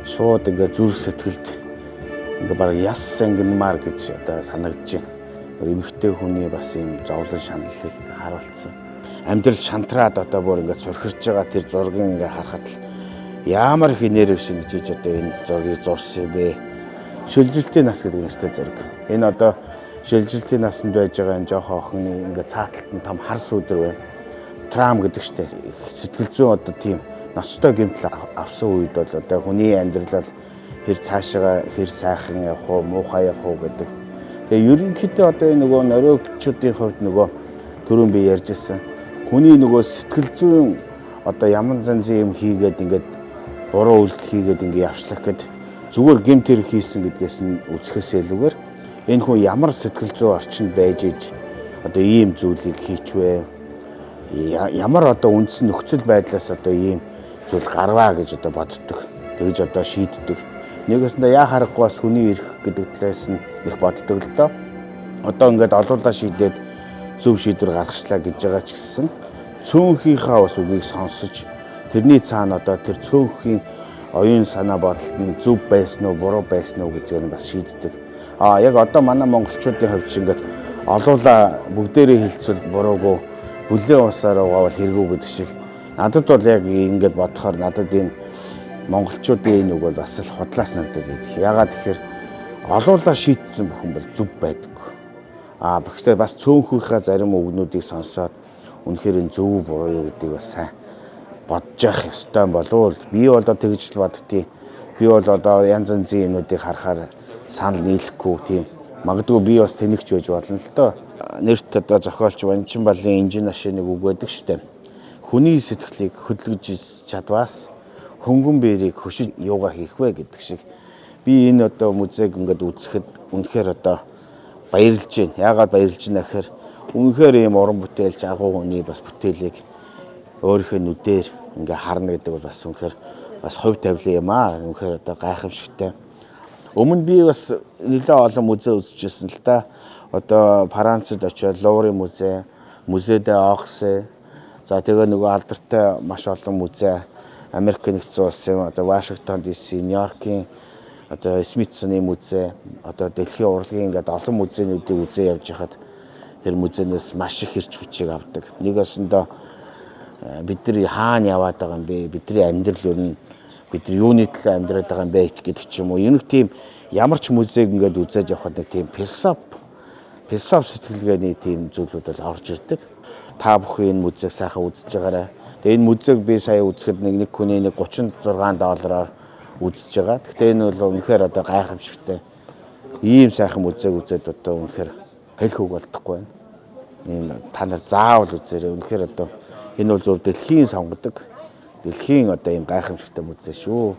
Шууд ингээ зүрх сэтгэлд ингээ бараг яс сангинмар гэж одоо санагдаж байна. Эмэгтэй хүний бас юм зовлон шаналлыг харуулсан. Амьдрал шантраад одоо бүр ингээ сурхирж байгаа тэр зургийг ингээ харахад л ямар их энерги шингэж одоо энэ зургийг зурсан бэ. Шилжилтийн нас гэдэг нэртэй зураг. Энэ одоо шилжилтийн насанд байж байгаа энэ жоохон охин ингээ цааталт нь том хар сүдэр байна. Трам гэдэг штэ. Сэтгэл зүйн одоо тийм ноцтой гэмтэл авсан үед бол одоо хүний амьдрал бол хэр цаашаа хэр сайхан явах уу, муухай явах уу гэдэг. Тэгээ ерөнхийдөө одоо энэ нөгөө нориогчдын хувьд нөгөө түрүүн би ярьж ирсэн. Хүний нөгөө сэтгэл зүйн одоо ямар занзын юм хийгээд ингээд буруу үйлдэл хийгээд ингээд явшлах гэд зүгээр гэмт хэрэг хийсэн гэдгээс нь үзэхээс илүүгээр энэ хүн ямар сэтгэл зүй орчинд байж иж одоо ийм зүйлийг хийчвэ. Ямар одоо үндсэн нөхцөл байдлаас одоо ийм зүйл гарваа гэж одоо боддог. Тэгж одоо шийддэг. Нэгэсэндээ яа харахгүй бас хүний эрх гэдэг талаас нь их боддог л доо. Одоо ингээд олуулаа шийдээд зөв шийдвэр гаргачлаа гэж байгаа ч гэсэн цөөнхийнхаа бас үгийг сонсож тэрний цаана одоо тэр цөөнхийн оюун санаа бодолд нь зөв байсан уу, буруу байсан уу гэж бас шийддэг. Яг одоо манай монголчуудын хувьд ч ингээд олуулаа бүгдээрээ хилцвэл буруугүй, бүлээн усаар угаавал хэрэггүй гэдэг шиг. Надад бол яг ингээд бодохоор надад энэ монголчуудын энэ үг бол бас л худлаас санагдаад байдаг. Ягаад тэгэхээр олуулаа шийдсэн бүхэн бол зөв байдаггүй. Гэхдээ бас цөөнхийнхаа зарим үгнүүдийг сонсоод үнэхээр энэ зөв буруу юу гэдгийг бас сайн бодож явах ёстой болов. Би бол одоо тэгж л боддتي. Би бол одоо янз янзын юмнуудыг харахаар санал нийлэхгүй тийм. Магадгүй би бас тэнэгч байж болно л доо. Нэрт одоо зохиолч Ванчин балын инжин машиныг үг байдаг штэ. Хүний сэтгэлийг хөдөлгөж чадваас хөнгөн бэрийг хөшиж юугаа хийх вэ гэдэг шиг. Би энэ одоо музейг ингээд үзэхэд үнэхээр одоо баярлж байна. Яагаад баярлж байна гэхээр үнэхээр ийм уран бүтээлч агуу хүний бас бүтээлийг өөрийнхөө нүдээр ингээ харна гэдэг бол бас үнэхээр бас хувь тавилан юм аа. Үнэхээр одоо гайхамшигтай. Өмнө би бас нэлээд олон музей үзчихсэн л да. Одоо Францад очиод Луврын музей, Musée d'Orsay, за тэгээ нөгөө алдартай маш олон музей, Америк нэгдсэн улсын одоо Вашингтон DC, Нью-Йоркийн одоо Смитсоны музей, одоо дэлхийн урлагийн ингээд олон музейнуудыг үзээ явж хахад тэр музейнээс маш их хэрч хүчийг авдаг. Нэгэсэндээ бид нар хаана яваад байгаа юм бэ? Бидний амьдрал юу нь бид нар юуны төлөө амьдраад байгаа юм бэ гэдэг ч юм уу. Энэ тийм ямар ч музейг ингээд үзээд явхад нэг тийм философи сэтгэлгээний тийм зүйлүүд бол орж ирдэг. Та бүхэн энэ музейг сайхан үзэж байгаарай. Тэгээ энэ музейг би сая үзэхэд нэг хүний $36 үзэж байгаа. Гэхдээ энэ бол үнэхээр одоо гайхамшигтай. Ийм сайхан музейг үзээд одоо үнэхээр хэлэх үг болдохгүй байна. Ийм та нар заавал үзээрэй. Үнэхээр одоо энэ бол зөв дэлхийн сонгодог. Дэлхийн одоо ийм гайхамшигтай музей шүү.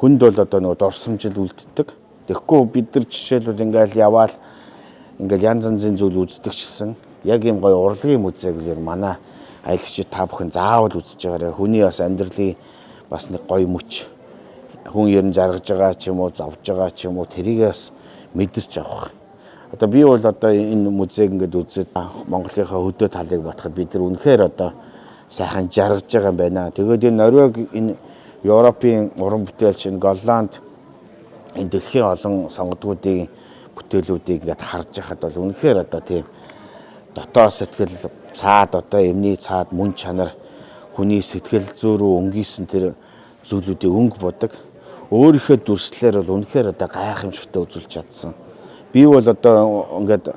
Хүнд бол одоо нөгөө дурсамжил үлддэг. Тэгэхгүй бид нар жишээлбэл ингээл яваал ингээл янз янзын зүйл үздэг чсэн. Яг ийм гоё урлагийн музейг л манай аялагчид та бүхэн заавал үзэж байгаарай. Хүний бас амьдралын бас нэг гоё мөч. Хүн ер нь жаргаж байгаа ч юм уу, зовж байгаа ч юм уу тэрийг бас мэдэрч авах. Одоо би бол одоо энэ музейг ингээд үзээд Монголынхаа хөдөө талыг бодоход бид нар үнэхээр одоо сайхан жаргаж байгаа юм байна. Тэгээд энэ Норвег энэ Европын уран бүтээлч энэ Голланд энэ дэлхийн олон сонгодгуудын бүтээлүүдийг ингээд харж байхад бол үнэхээр одоо тийм дотоод сэтгэл цаад одоо эмний цаад мөн чанар хүний сэтгэл зүй рүү өнгийсэн тэр зүйлүүдийг өнгө бодог. Өөрийнхөө дүрслэлээр бол үнэхээр одоо гайхамшигтай үзүүлж чадсан. Би бол одоо ингээд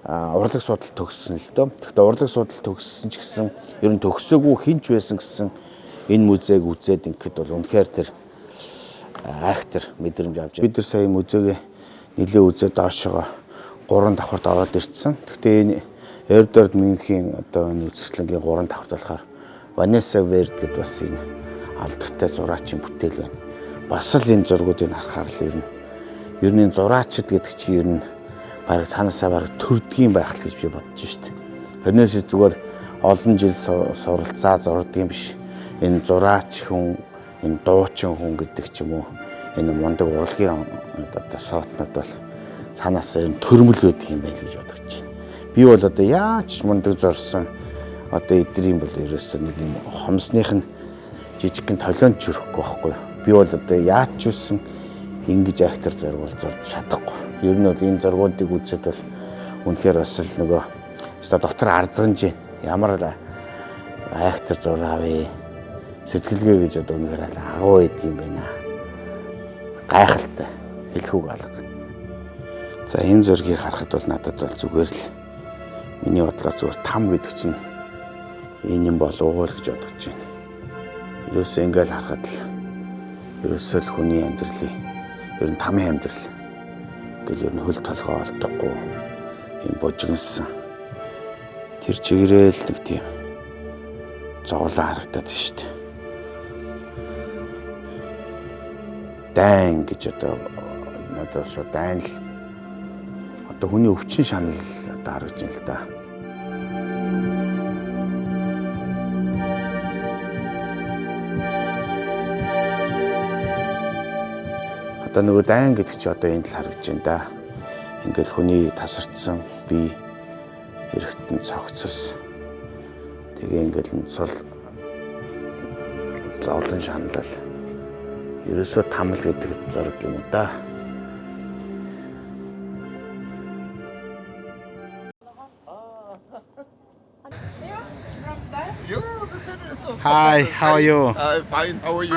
урлаг судал төгссөн л дөө. Гэхдээ урлаг судал төгссөн ч гэсэн ер нь төгсөөгүй хинч байсан гэсэн энэ музейг үзээд ингээд бол үнэхээр тэр айхтар мэдрэмж авч. Бид нар сая музейг нэлээ үзээд доошоо 3 давхарт ороод ирсэн. Гэхдээ энэ Эрдорд Мюнхен одоо энэ үзэсгэлэнгийн 3 давхарт болохоор Ванесса Верд гэдэг бас энэ алдартай зураачийн бүтээл байна. Бас л энэ зургуудыг харахаар л ер нь зураачид гэдэг чинь ер нь баг цаанаасаа баг төрдгийн байх л гэж би бодож штэ. Тэрнээс зүгээр олон жил суралцаа зурдаг юм биш. Энэ зураач хүн, энэ дуучин хүн гэдэг ч юм уу. Энэ мундаг урлагийн одоо соотнууд бол цаанаасаа энэ төрмөл байдаг юм байл гэж бодож байна. Би бол одоо яаж ч мундаг зурсан одоо эдрийн бол ерөөсөө нэг юм хомсных нь жижигхэн толионд чөрөхгүй байхгүй. Би бол одоо яаж ч үсэн ингэж актер зургуул зурж чадахгүй. Ер нь бол энэ зургуудыг үзээд бол үнэхээр бас л нөгөө өстой доктор арзганж байна. Ямар л актер зураавэ. Сэтгэлгээ гэж одоо үнэхээр агуу байд юм байна. Гайхалтай хэлхүүг алга. За энэ зургийг харахад бол надад бол зүгээр л миний бодлоор зүгээр там гэдэг чинь энэ юм болов уу гэж бодож байна. Ерөөсөө ингээл харахад л ерөөсөө л хүний амьдралын ер нь тамийн амьдрал ингээл ер нь хөл толгой олдохгүй юм бужигнсан тэр чигээрэл нэг тийм зовлон харагдаад байна шүү дээ. Дайн гэж одоо надад шууд дайн л одоо хүний өвчин шанал одоо харагдаж байна л да. Одоо нөгөө дайн гэдэг чи одоо энд л харагдаж байна да. Ингээл хүний тасарчсан бие эргэтэн цогцос. Тэгээ ингээл цол зовлон шаналал. Ерөөсөө тамал гэдэг зураг юм уу да. Hi, how are you? Fine, how are you?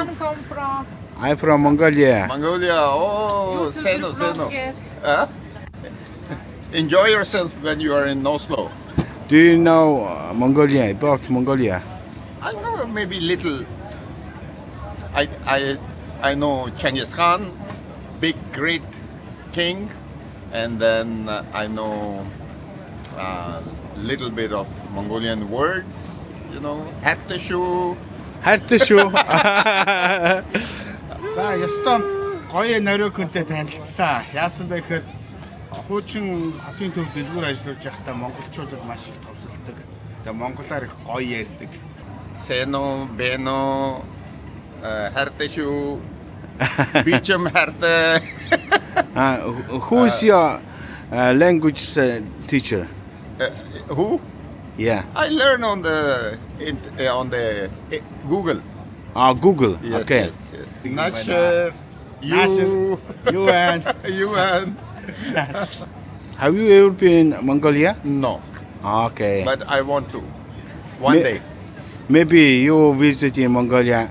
I'm from Mongolia. Mongolia, oh, Seno. Enjoy yourself when you are in Oslo. Do you know Mongolia? About Mongolia? I know maybe little. I know Genghis Khan, big great king, and then I know little bit of Mongolian words, you know, Hattashu. Харташгүй. За, ёстой гоё нариу хүнтэй танилцсан. Яасан бэ гэхээр хуучин хотын төв дэлгүүр ажиллаж байхдаа монголчуудад маш их товсолдог. Тэгээ монголоор их гоё ярьдаг. Seno, Beno, Hattashu, Bicham Harte. Who is your language teacher? Who? Yeah. I learn on the Google. Google. Yes, Okay. yes, yes. Nasher, you, You and you and have you ever been in Mongolia? no, Okay. but I want to one Me- day. Maybe you visit in Mongolia.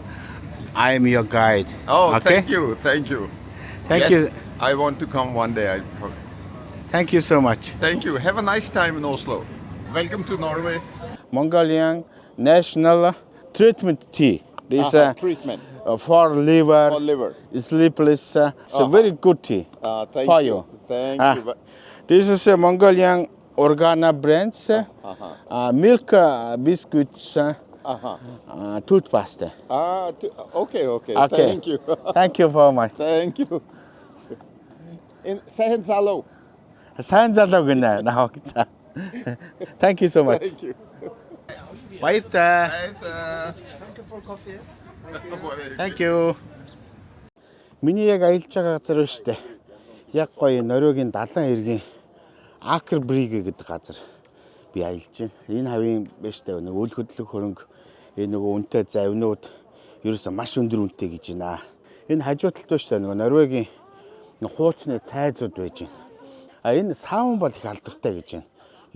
I am your guide. Oh, okay? thank you. Thank Yes, you. I want to come one day. Thank you so much. Thank you. Have a nice time in Oslo. Welcome to Norway. Mongolian national treatment tea. This Treatment for liver, for liver. sleepless. It's a very good tea Thank for you. you. Thank Ah. you. This is a Mongolian Organa brands, milk biscuits, toothpaste. Okay. Okay. Thank you. Thank you very much. Thank you. In Sahen Salo. Сайн залуу гинэ наа гэж. Thank you so much. Thank you. Баяртай. Thank you for coffee. Thank you. Миний яг аялж байгаа газар байна шүү дээ. Яг гоё Норвегийн 70 эргийн Акер Бриге гэдэг газар би аялж байна. Энэ хавийн биш дээ нэг үл хөдлөх хөрөнгө энэ нөгөө үнэтэй завнууд ерөөсөө маш өндөр үнэтэй гэж байна. Энэ хажуу талд байна шүү дээ нөгөө Норвегийн хуучны цайзууд байж байна. Энэ саун бол их алдартай гэж байна.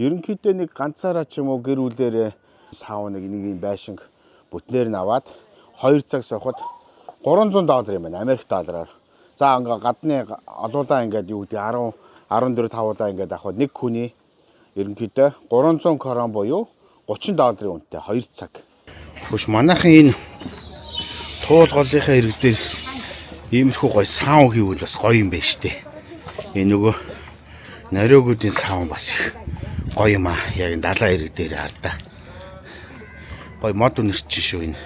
Ерөнхийдөө нэг ганцаараа ч юм уу гэр бүлээрээ сауныг нэг юм байшинг бүтнээр нь аваад 2 цаг сухад $300 юм байна. Америк доллараар. За ингээ гадны олуулаа ингээд юу гэдэг 10 14 5улаа ингээд авахад нэг хүний ерөнхийдөө 300 крон буюу $30 үнэтэй 2 цаг. Хөш манайхан энэ туул голынхаа ирэг дээр иймэрхүү гоё саун хийвэл бас гоё юм байна штэ. Энэ нөгөө нариогуудын саун бас их гоё юм аа. Яг энэ далайн ирэг дээр хардаа. Гоё мод үнэрч шүү энэ.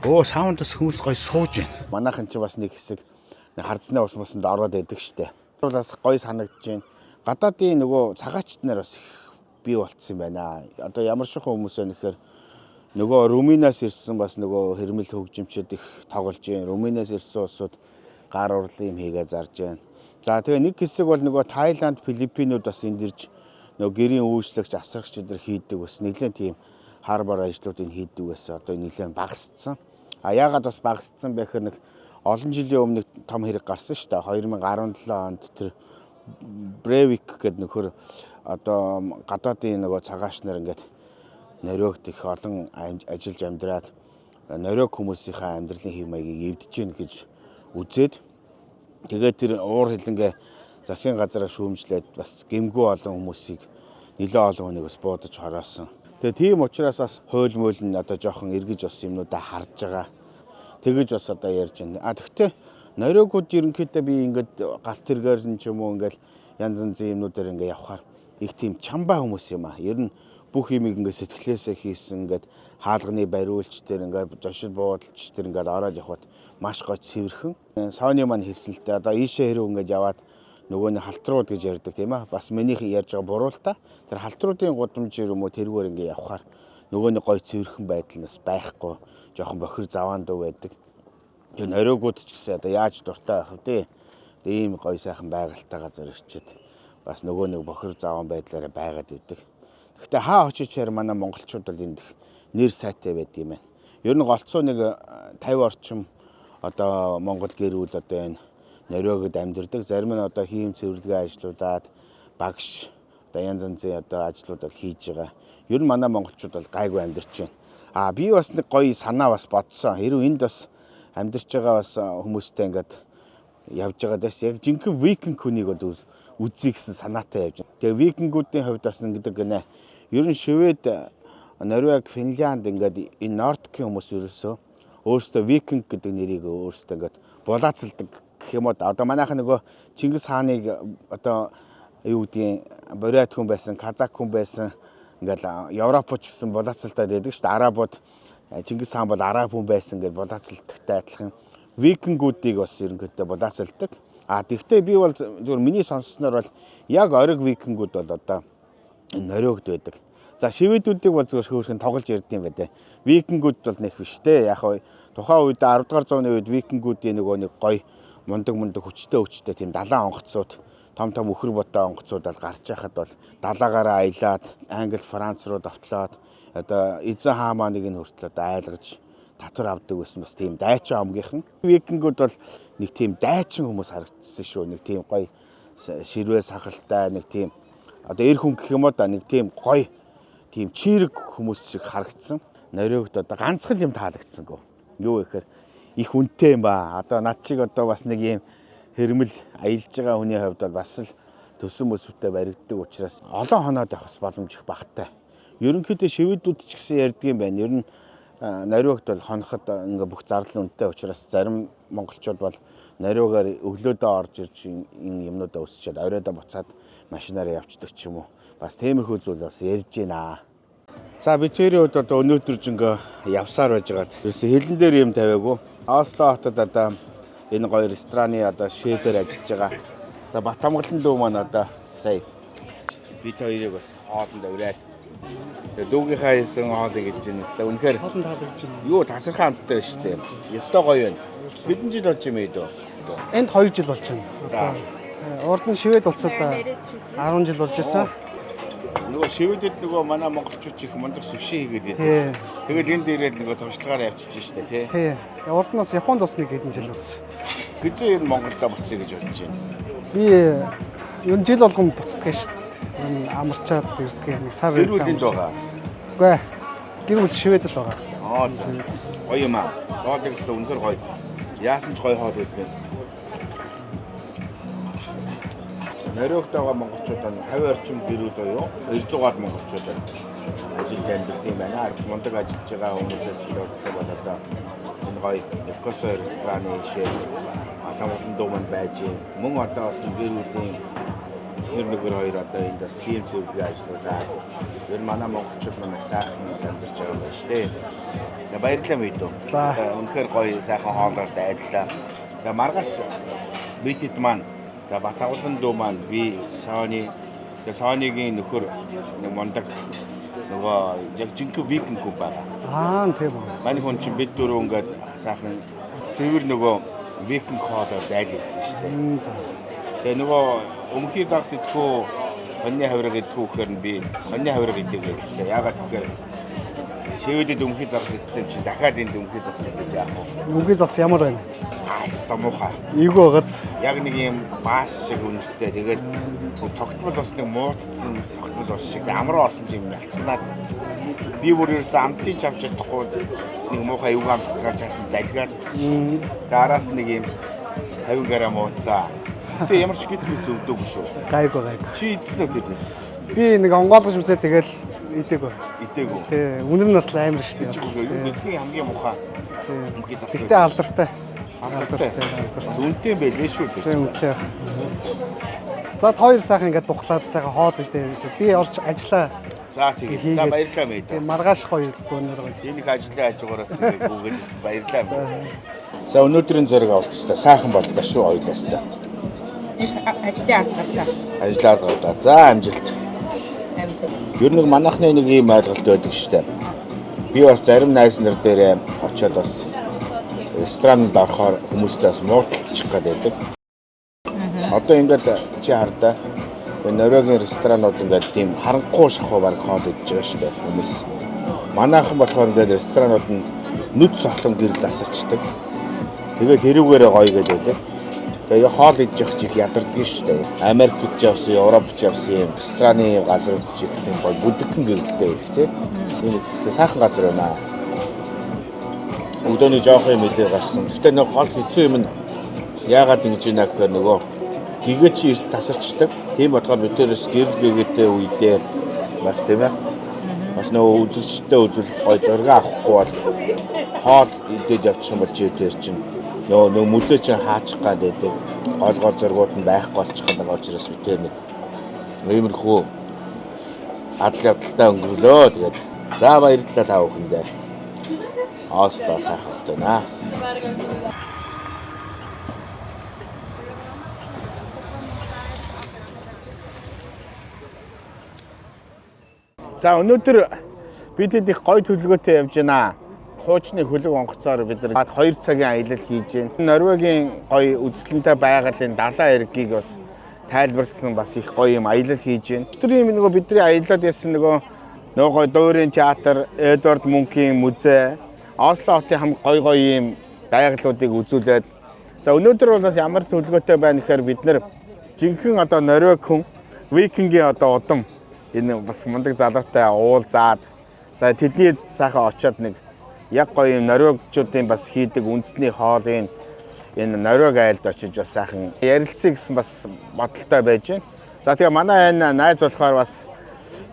Оо саундас хүмүүс гоё сууж байна. Манайхан чи бас нэг хэсэг хардсны ус мусанд ороод байдаг штэ. Бас гоё санагдаж байна. гадаадын нөгөө цагаачд нар бас бий болцсон юм байна. Одоо ямар шохон хүмүүс байна гэхээр нөгөө Румынаас ирсэн бас нөгөө хэрмэл хөгжимчид их тоглож байна. Румынаас ирсэн улсууд гар урлын юм хийгээ зарж байна. За тэгээ нэг хэсэг бол нөгөө Тайланд, Филиппинууд бас энд ирж нөгөө гэрийн үйлчлэгч, асрагч эдэр хийдэг бас нэлээд тийм харбар ажлуудыг хийдэг байсан. Одоо нэлээд багасцсан. А яагаад бас багасцсан бэ гэхээр нэг олон жилийн өмнө том хэрэг гарсан шүү дээ. 2017 онд тэр Бревик гэдэг нөхөр одоо гадаадын нөгөө цагаач нар ингээд нориогт их олон ажиллаж амьдраад нориог хүмүүсийнхээ амьдралын хэв маягийг эвдэж гин гэж үзээд тэгээд тэр уур хилэнгээ засгийн газараа шүүмжлээд бас гэмгүй олон хүмүүсийг нэлээд олон хүнийг бас буудаж хороосон. Тэгээ тийм учраас бас хууль мөл нь одоо жоохон эргэж бас юмнуудаа харж байгаа. Тэгэж бас одоо ярьж байна. А тэгвэл нориогууд ерөнхийдөө би ингээд галт тэргээрсэн ч юм уу ингээд янз янзын юмнуудаар ингээд явхаар их тийм чамбаа хүмүүс юм а. Ер нь бүх юмыг ингээд сэтгэлээсээ хийсэн ингээд хаалганы бариулч тэр ингээд жошил буудалч тэр ингээд ороод явхад маш гой цэвэрхэн. Сооны маань хэлсэн л дээ. Одоо ийшээ хэрэг ингээд яваад нөгөөний халтрууд гэж ярьдаг тийм аа. Бас минийх ярьж байгаа буруу л та. Тэр халтруудын гудамж юм уу тэргээр ингээд явхаар нөгөөний гой цэвэрхэн байдал нь бас байхгүй. Жохон бохир заваан дуу байдаг. Тэр нориогууд ч гэсэн одоо яаж дуртай байх вэ? Ийм гой сайхан байгальтай газар ирчээд бас нөгөө нэг бохир заваан байдлаараа байгаад идэг. Гэхдээ хаа очичээр манай монголчууд бол энд нэр сайтай байд юм байна. Ер нь голцоо нэг 50 орчим одоо монгол гэрүүл одоо энэ нориогод амьдардаг. Зарим нь одоо хийм цэвэрлэгээ ажлуудаад багш одоо янз янзын одоо ажлууд хийж байгаа. Ер нь манай монголчууд бол гайгүй амьдарч байна. А би бас нэг гоё санаа бас бодсон. Хэрвээ энд бас амьдарч байгаа бас хүмүүстэй ингээд явж байгаа дэс яг жинхэнэ викинг хүнийг бол үзье гэсэн санаатай явж байна. Тэгээ викингүүдийн хувьд бас ингэдэг гинэ. Ер нь Швед, Норвеги, Финлянд ингээд энэ Нордикийн хүмүүс ерөөсөө өөрсдөө викинг гэдэг нэрийг өөрсдөө ингээд булаацалдаг гэх юм уу. Одоо манайхан нөгөө Чингис хааныг одоо юу гэдгийг Бурят хүн байсан, Казак хүн байсан ингээд Европч гэсэн булаацалтад байдаг шүү дээ. Арабууд Чингис хаан бол араб хүн байсан гэж булаацалттай адилхан викингүүдийг бас ерөнхийдөө булаацалдаг. А тэгвэл би бол зөвхөн миний сонссноор бол яг ориг викингүүд бол одоо нориогд байдаг. За шведүүдийг бол зөвхөн хөөрхөн тоглож ярьд юм байна. Викингүүд бол нэг биш те. Яг тухайн үед 10 дугаар зууны үед викингүүдийн нөгөө нэг гой мундаг хүчтэй тийм далайн онгоцууд том өхөр ботой онгоцууд бол гарч яхад бол далаагаараа аялаад Англи, Франц руу давтлаад одоо эзэн хаа мааныг нь хүртэл одоо айлгаж татвар авдаг байсан бас тийм дайчин омгийнхан. Викингүүд бол нэг тийм дайчин хүмүүс харагдсан шүү. Нэг тийм гоё ширвээ сахалтай нэг тийм одоо эр хүн гэх юм уу да нэг тийм гоё тийм чирэг хүмүүс шиг харагдсан. Нориогд одоо ганцхан юм таалагдсангүй. Юу гэхээр их үнэтэй юм ба. Одоо над чиг одоо бас нэг юм хэрмэл аялж байгаа хүний хувьд бол бас л төсөн мөсвөтэй баригддаг учраас олон хоноод явах боломж их багтай. Ерөнхийдөө шведүүд ч гэсэн ярьдаг юм байна. Ер нь нориогт бол хоноход ингээ бүх зардал үнэтэй учраас зарим монголчууд бол нориогоор өглөөдөө орж ирж энэ юмнуудаа өсчээд оройдоо буцаад машинаараа явцдаг ч юм уу. Бас тиймэрхүү зүйл бас ярьж байна. За би тэрийн хувьд одоо өнөөдөр ч ингээ явсаар байжгаад ерөөсө хилэн дээр юм тавиагүй. Осло хотод одоо энэ гоё рестораны одоо шефээр ажиллаж байгаа. За Батамгалан дүү маань одоо сая бид хоёрыг бас хоолнд ураад тэгээ дүүгийнхаа хийсэн хоолыг гэж байна өстой. Үнэхээр хоолнд таалагдж байна. Юу тасархаа амттай байна шүү дээ. Өстой гоё байна. Хэдэн жил болж юм ээ дөө? Энд 2 жил болж байна. Одоо урд нь Швед улсад 10 жил болж байсан. Нөгөө шведэд нөгөө манай монголчууд их мундаг суши хийгээд байдаг. Тэгэл энд ирээд нөгөө туршлагаараа явчихж штэ тий. Тий. Урд нь бас Японд бас нэг хэдэн жил бас. Гэзээ ер нь Монголда буцъя гэж бодож байна. Би ер нь жил болгон буцдаг штэ. Амарчаад ирдэг нэг сар гэр бүл энд байгаа. Үгүй ээ. Гэр бүл Шведэд байгаа. Аа за. Гоё юм аа. Хоолыг л үнэхээр гоё. Яасан ч гоё хоол өгдөө. Нориогт байгаа монголчууд нь 50 орчим гэр бүл буюу 200-аад монголчууд ажиллаж амьдардаг юм байна. Арс мундаг ажиллаж байгаа хүмүүсээс л болдог бол одоо энэ гоё Экосо рестораны шеф Батамгалан дүү маань байж мөн одоо бас гэр бүлийн тэр нэгэр хоёр одоо энд бас хийм цэвэрлэгээ ажиллуулаад ер нь манай монголчууд маань сайхан амьдарч байгаа юм байна шүү дээ. Тэгээ баярлалаа мэдүү. Үнэхээр гоё сайхан хоолоор дайдлаа. Тэгээ маргааш битэд маань За Батагуулан дүү маань би Sony тэгээ Sony-гийн нөхөр нэг мондаг нөгөө яг жинхэнэ викинг хүн байгаа. Тийм үү. Манай хүн чинь бид дөрөв ингээд сайхан цэвэр нөгөө викинг хоолоор байлаа гэсэн шүү дээ. Тэгээ нөгөө өмхий загас идэхүү хоньны хавраг идэхүү гэхээр нь би хоньны хавраг идэв гэлцээ. Яагаад тэгэхээр шивэдэд өмхий загас идсэн чинь дахиад энд өмхий загас идэж яах вэ? Өмхий загас ямар байна? Стомуха. Эйгүү гац. Яг нэг юм баас шиг үнэртэй. Тэгээд тогтмол бас нэг муудсан тогтмол ус шиг амар орсон юм ялцганаад би бүр ерөөсөө амтыг авч чадахгүй нэг муухай юг амтгаар цаасан залгаад дараас нэг юм 50 грамм ууцаа. Гэтэ ямар ч гизмэс өвдөөгүй шүү. Гайгүй. Чи идсэн үү тэрнээс? Би нэг онгоолгож үзээ тэгэл идээгүй. Идээгүй. Тий, үнэр нь бас амар шүү дээ. Нэгний хамгийн муухай. Өмхий загас. Гэтэ алдартай. Алдартай. Үнэтэй байлээ шүү дээ. Тийм үнэтэй. За хоёр сайхан ингээд духлаад сайхан хоол идээ. Би орж ажиллаа. За тэгээ. За баярлалаа мэд. Тийм маргааш хоёр дүүнээр байж. Энэ их ажлын хажуугараас гүгэж баярлалаа. За өнөөдрийн зураг авалтстай сайхан боллоо шүү ойлаастай. Ажлын аргалаа. Ажлаар гараа. За амжилт. Ер нь манайхны нэг ийм ойлголт байдаг шүү дээ. Би бас зарим найз нар дээр очиод бас ресторанд орохоор хүмүүстэй бас муудалчих гэдэг. Одоо ингээд чи хардаа Норвегийн ресторанууд ингээд тийм харанхуй шахуу баг хоол идэж байгаа шүү дээ хүмүүс. Манайхан болохоор ингээд ресторанууд нь нүд сохлон гэрэл асарчдаг. Тэгээд тэрүүгээрээ гоё гэдэг. Тэгээ хоол идэж явах чих ядардаг шүү дээ. Америкт явсан, Европт явсан юм рестораны газрууд чих тийм гоё бүдгэн гэрэлтэй байдаг тийм. Энэ ихтэй сайхан газар байна. Өдөөний жоох юм мэдээ гарсан. Гэхдээ нэг гол хэцүү юм нь яагаад ингэж ийна гэхээр нөгөө гэгээ чи эрт тасарчдаг. Тийм бодохоор бид тэрс гэрэл гэгээтэй үедээ бас тийм ээ. Бас нөгөө үзэгчтэй үзүүлэх гой зураг авахгүй бол хоол идээд явчих юм бол чи тэр чинь нөгөө музей чинь хаачих гад байдаг. Гол зургууд нь байхгүй болчих гэдэг учраас бид тэр нэг иймэрхүү адал явдалтай өнгөрлөө. Тэгээд за баярлалаа та бүхэндээ. Осло сайхан байна. За өнөөдөр бид их гоё төлөвлөгөөтэй явж байна. Хуучны хөлөг онгоцоор бид нар 2 цагийн аялал хийж байна. Норвегийн гоё үзэсгэлэнтэй байгалийн далайн эргийг бас тайлбарласан бас их гоё юм аялал хийж байна. Өдрийн нөгөө бидний аялалд ясан нөгөө дуурийн театр, Эдвард Мункийн музей, Осло хотын гоё юм байгалуудыг үзүүлээд за өнөөдөр бол бас ямар төлөвлөгөөтэй байна гэхээр бид нар жинхэнэ одоо Норвег хүн викингийн одоо удам энэ бас мундаг залуутай уул заад за тэдний сайхан очиод нэг яг гоё юм норвегчуудын бас хийдэг үндэсний хоолын энэ Норвег айлд очиж бас сайхан ярилцъя гэсэн бас бодолтой байж байна. За тэгээ манай энэ найз болохоор бас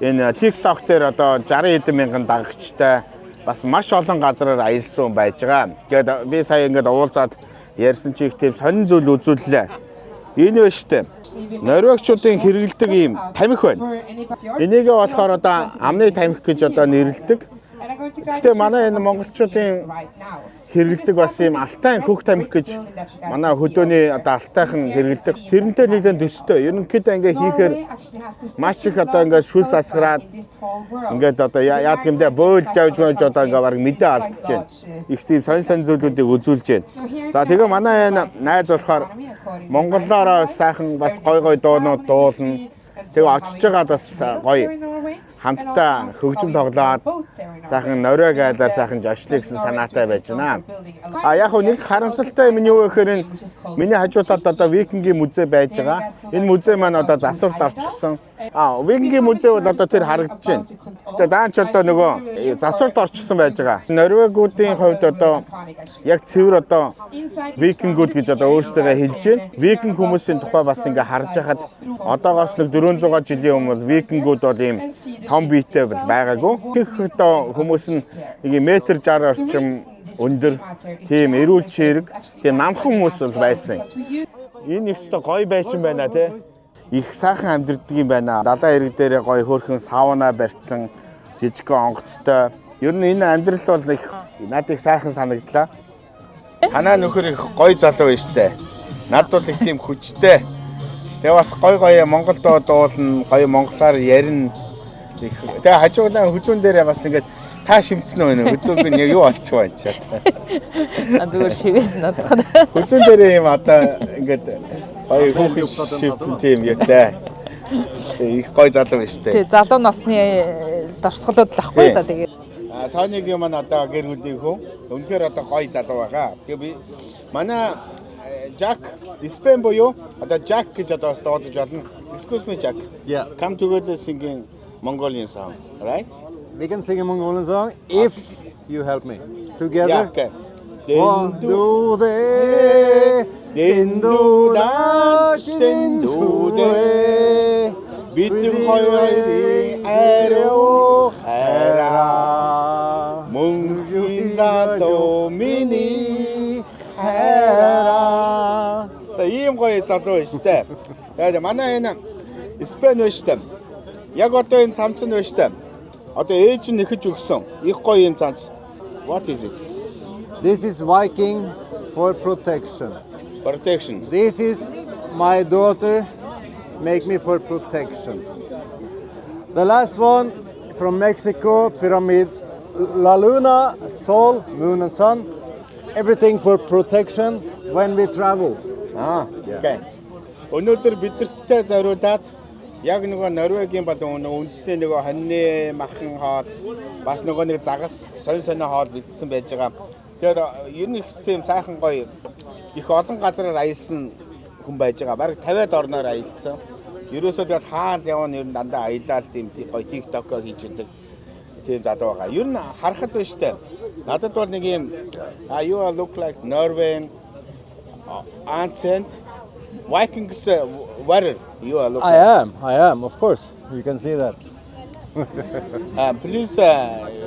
энэ TikTok дээр одоо 60 хэдэн мянган дагагчтай бас маш олон газараар аялсан байж байгаа. Тэгээд би сая ингээд уулзаад ярьсан чи их тийм сонин зүйл үзүүллээ. Энэ байна штэ. Норвегчуудын хэрэгэлдэг ийм тамхи байна. Энийгээ болохоор одоо амны тамхи гэж одоо нэрлэдэг. Гэхдээ манай энэ монголчуудын хэрэгэлдэг бас ийм алтай хөх тамхи гэж манай хөдөөний одоо алтайхан хэрэгэлдэг. Тэрнтэй нэлээд төстэй. Ерөнхийдөө ингээ хийхээр маш их одоо ингээ шүлс асгараад ингээд одоо яад гэмдэ бойлж авч одоо ингээ баг мэдээ алдчихж байна. Их тийм сонь зүйлүүдийг үзүүлж байна. За тэгээ манай энэ найз болохоор монголоор сайхан бас гой дуунууд дуулна. Тэгээ очиж байгаа бас гоё хамтдаа хөгжим тоглоод сайхан Норвег айлаар сайхан жочлоо гэсэн санаатай байж байна. Яг нэг харамсалтай юм нь юу гэхээр миний хажуудад одоо викингийн музей байж байгаа. Энэ музей маань одоо засварт орчихсон. Викингийн музей бол одоо тэр харагдаж байна. Гэтэ даанч одоо нөгөө засварт орчихсон байж байгаа. Норвегуудын хувьд одоо яг цэвэр одоо викингүүд гэж одоо өөрсдөө хэлж байна. Викинг хүмүүсийн тухай бас ингээ харж хахад одоогоос нэг 400 жилийн өмнө викингүүд бол ийм том биетэй байгаагүй. Тэгэх одоо хүмүүс нь нэг метр 60 орчим өндөр, тийм эрүүл чирэг, тийм намхан хүмүүс бол байсан. Энэ их өстой гоё байшин байна те. Их сайхан амьдэрдэг юм байна. Далайн эрэг дээр гоё хөөрхөн сауна барьсан, жижиг онгоцтой. Ер нь энэ амьдрал бол их надад их сайхан санагдлаа. Танаа нөхөр их гоё залуу байж тээ. Над бол их тийм хүчтэй. Тэгээ бас гой Монгол дуу дуулна, гой монголоор ярина. Тэгээ хажуугнаа хүзүүн дээрээ бас ингээд та шимцэн байна. Хүзүүг нь юу болчих вэ чад. Зүгээр шивээс надад. Хүзүүн дээрээ юм одоо ингээд гой хүүхэн шимцэн тийм яатай. Их гой залуу байна шүү дээ. Тий, залуу насны дурсгалууд л ахгүй да тэгээ. Сооныгийн маань одоо гэр бүлийн хүн. Үнэхээр одоо гой залуу байгаа. Тэгээ би манай Jack Spain буюу одоо Jack гэж одоо стуудаж болно. Excuse me Jack. Yeah. Come together singing Mongolian song, right? We can sing a Mongolian song if you help me. Together. Yeah, okay. One, two, three. Dindu dash, dindu de. Bitэн хоёрын ариу хайраа. Мөнхийн залуу миний хайраа. За ийм гоё залуу шүү дээ. Тэгээд манай энэ Spain байна шүү дээ. Яг одоо энэ цамц нь байна шүү дээ. Одоо ээж нь нэхэж өгсөн. Их гоё юм цамц. What is it? This is Viking for protection. Protection. This is my daughter. Make me for protection. The last one from Mexico, pyramid. La Luna, Sol, Moon and Sun. Everything for protection when we travel. Okay. Өнөөдөр бидэртээ зориулаад яг нөгөө Норвегийн бол үндэсний нөгөө хоньны махан хоол бас нөгөө нэг загас сонь хоол бэлдсэн байж байгаа. Тэгэхээр ер нь их систем сайхан гоё их олон газараар аялсан хүн байж байгаа. Бараг 50-аад орноор аялсан. Ерөөсөө тэгэл хаал явна ер нь дандаа аялал тийм гоё TikTok хийж өгдөг. Тийм залуу байгаа. Ер нь харахад байна штэ. Надад бол нэг юм you look like Norwegian ancient Vikings warrior. You are looking. I am, of course. You can see that. Please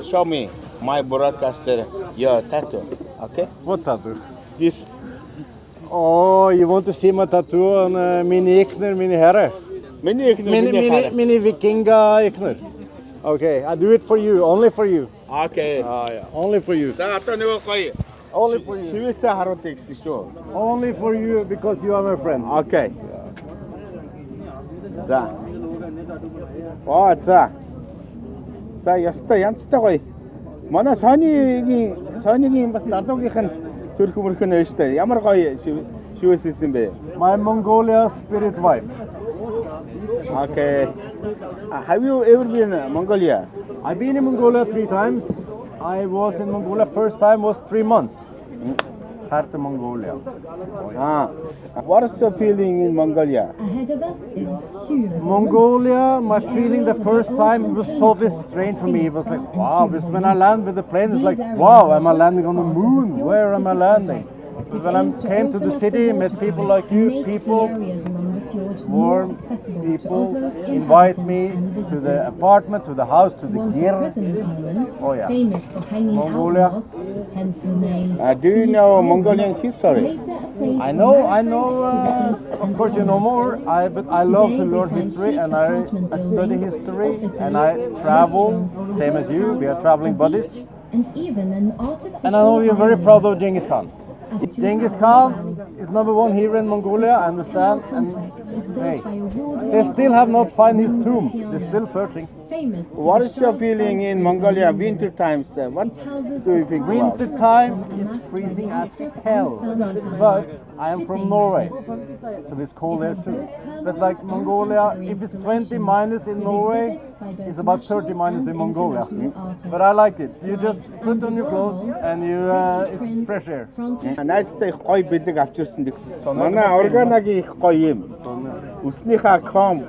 show me my broadcaster your tattoo. Okay? What tattoo? This. Oh, you want to see my tattoo on Mini Ikner, Mini Herre? Mini Vikinga Ikner. Okay, I do it for you, only for you. Okay. Yeah, only for you. За одоо нөгөө гоё. Only for you. Шивээсээ харуулъя гэсэн шүү. Only for you because you are my friend. Okay. За. За. За ястай янзтай гоё. Манай Сонигийн бас залуугийнх нь төрх мөрх нь байж таа. Ямар гоё шивээссэн бэ? My Mongolia spirit wife. Okay. Have you ever been in Mongolia? I've been in Mongolia 3 times. I was in Mongolia first time was 3 months. Part of Mongolia. What is your feeling in Mongolia? Mongolia, my feeling the first time was totally strange for me. It was like, wow, because when I land with the plane, it's like, wow, am I landing on the moon? Where am I landing? But when I came to the city, met people like you, people, warm people, invite me to the apartment, to the house, to the gear. Oh yeah, Mongolia. Do you know Mongolian history? I know. Of course, you know more. But I love to learn history, and I study history, and I travel, same as you. We are traveling buddies. And I know you're very proud of Genghis Khan. Genghis Khan is #1 here in Mongolia, I understand, and hey, they still have not found his tomb. They're still searching. What is your feeling in Mongolia winter times? What do you think? Winter time is freezing as hell, but I am from Norway, so it's cold there too. But like Mongolia, if it's 20 minus in Norway, it's about 30 minus in Mongolia. But I like it. You just put on your clothes and it's fresh air. Найстай их гоё бэлэг авчирсан. Манай органагийн их гоё юм. Үснийхээ ком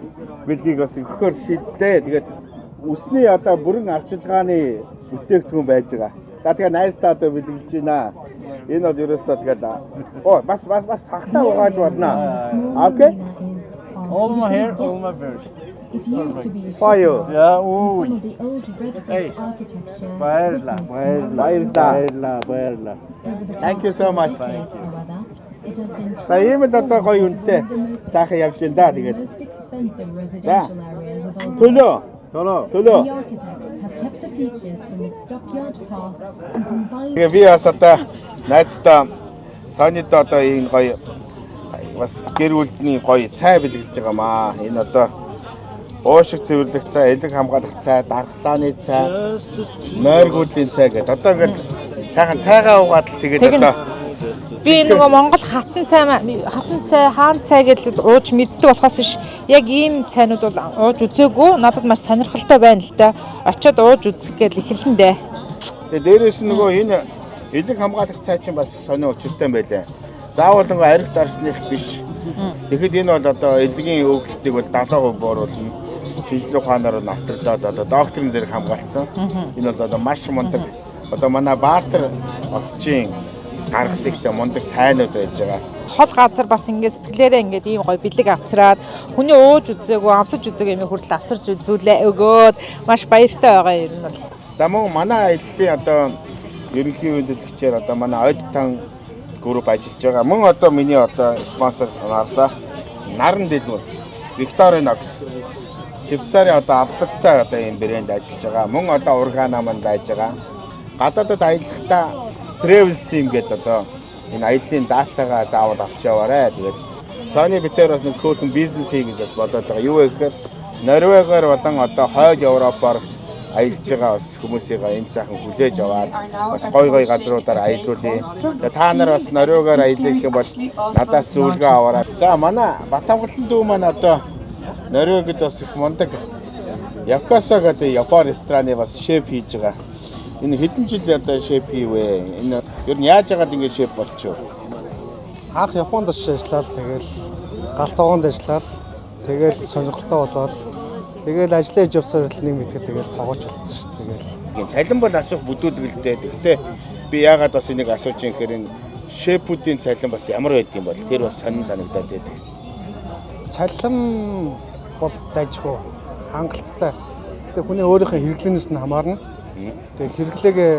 бэлгийг бас өгөхөр шийдлээ. Тэгээд үсний одоо бүрэн арчилгааны бүтээгдэхүүн байж байгаа. За тэгээ найстай одоо бэлгэлж байна. Энэ бол ерөөсөө тэгээд бас сахтаа угааж байна. Okay? All my hair, all my beard. For you. Yeah, ooh. Hey. Baila. Thank you so much. За ийм л одоо гоё үнэтэй сайхан явж байна да тэгээд. За. Төлөө. Тэгээ би бас одоо найзтай Сонид одоо энэ гоё бас гэр бүлний гоё цай бэлгэлж байгаамаа. Энэ одоо уушиг цэвэрлэх цай, элэг хамгаалах цай, дархлааны цай, нойргуулийн цай гэдэг. Одоо ингээд сайхан цайгаа уугаад л тэгээд одоо би нөгөө Монгол хатан цай хаан цай гэж ууж мэддэг болохоос биш яг ийм цайнууд бол ууж үзээгүй. Надад маш сонирхолтой байна л да. Очоод ууж үзэх гэж эхэлнэ дээ. тэгээд дээрээс нь нөгөө энэ элэг хамгаалах цай чинь бас сонио учиртай юм байлаа. Заавал нөгөө ариг дарсных биш. Тэгэхэд энэ бол одоо элгийн өгөгдлийг бол 70% бууруулна. Шинжлэх ухаанаар навтагдаад одоо докторын зэрэг хамгаалцсан. Энэ бол одоо маш мундаг. Одоо манай Баатар хотчийн гаргас ихтэй мундаг цайнууд байж байгаа. Хол газар бас ингээд сэтгэлээрээ ингээд ийм гоё бэлэг авцраад хүний ууж үзээгүй, амсаж үзээгүй юм хүртэл авчирч үзүүлээ өгөөд маш баяртай байгаа юм бол. За мөн манай аяллаа одоо ерөнхий үйлдвэрлэгчээр одоо манай Ойдтан групп ажиллаж байгаа. Мөн одоо миний одоо спонсор нарлаа. Наран дэлгүүр Victorinox Швейцарын одоо алдартай одоо ийм брэнд ажиллаж байгаа. Мөн одоо Ургана манд байж байгаа. Гадаадд аялахдаа Travel Sim гэдэг одоо энэ аяллаа датагаа заавал авч яваарай. Тэгээд Sony битээр бас нэг хөөрхөн бизнес хий гэж бас бодоод байгаа. Юу вэ гэхээр Норвегиор болон одоо хойд Европоор аялж байгаа бас хүмүүсийг энэ сайхан хүлээж аваад бас гой газруудаар аялуулъя. Тэгээд та нар бас Норвегиор аялах гэх юм бол надаас зөвлөгөө аваарай. За манай Батамгалан дүү маань одоо Норвегид бас их мундаг Якоса гэдэг Япон рестораны бас шеф хийж байгаа. Энэ хэдэн жил одоо шеф хийвэ? Энэ ер нь яаж яагаад ингэ шеф болчихв? Анх Японд ажиллаад тэгэл галт тогоонд ажиллаад тэгэл сонирхолтой болоод тэгэл ажлын явсаар нэг мэдээ тэгэл тогооч болсон шүү дээ. Цалин бол асуух бүдүүлэг л дээ. Гэхдээ би яагаад бас энийг асууж юм гэхээр энэ шефүүдийн цалин бас ямар байд юм бол тэр бас сонин санагдаад байдаг. Цалин бол дайжгүй хангалттай. Гэтэ хүний өөрийнхөө хэрэглэнээс нь хамаарна. Тэгээ хэрэглээгээ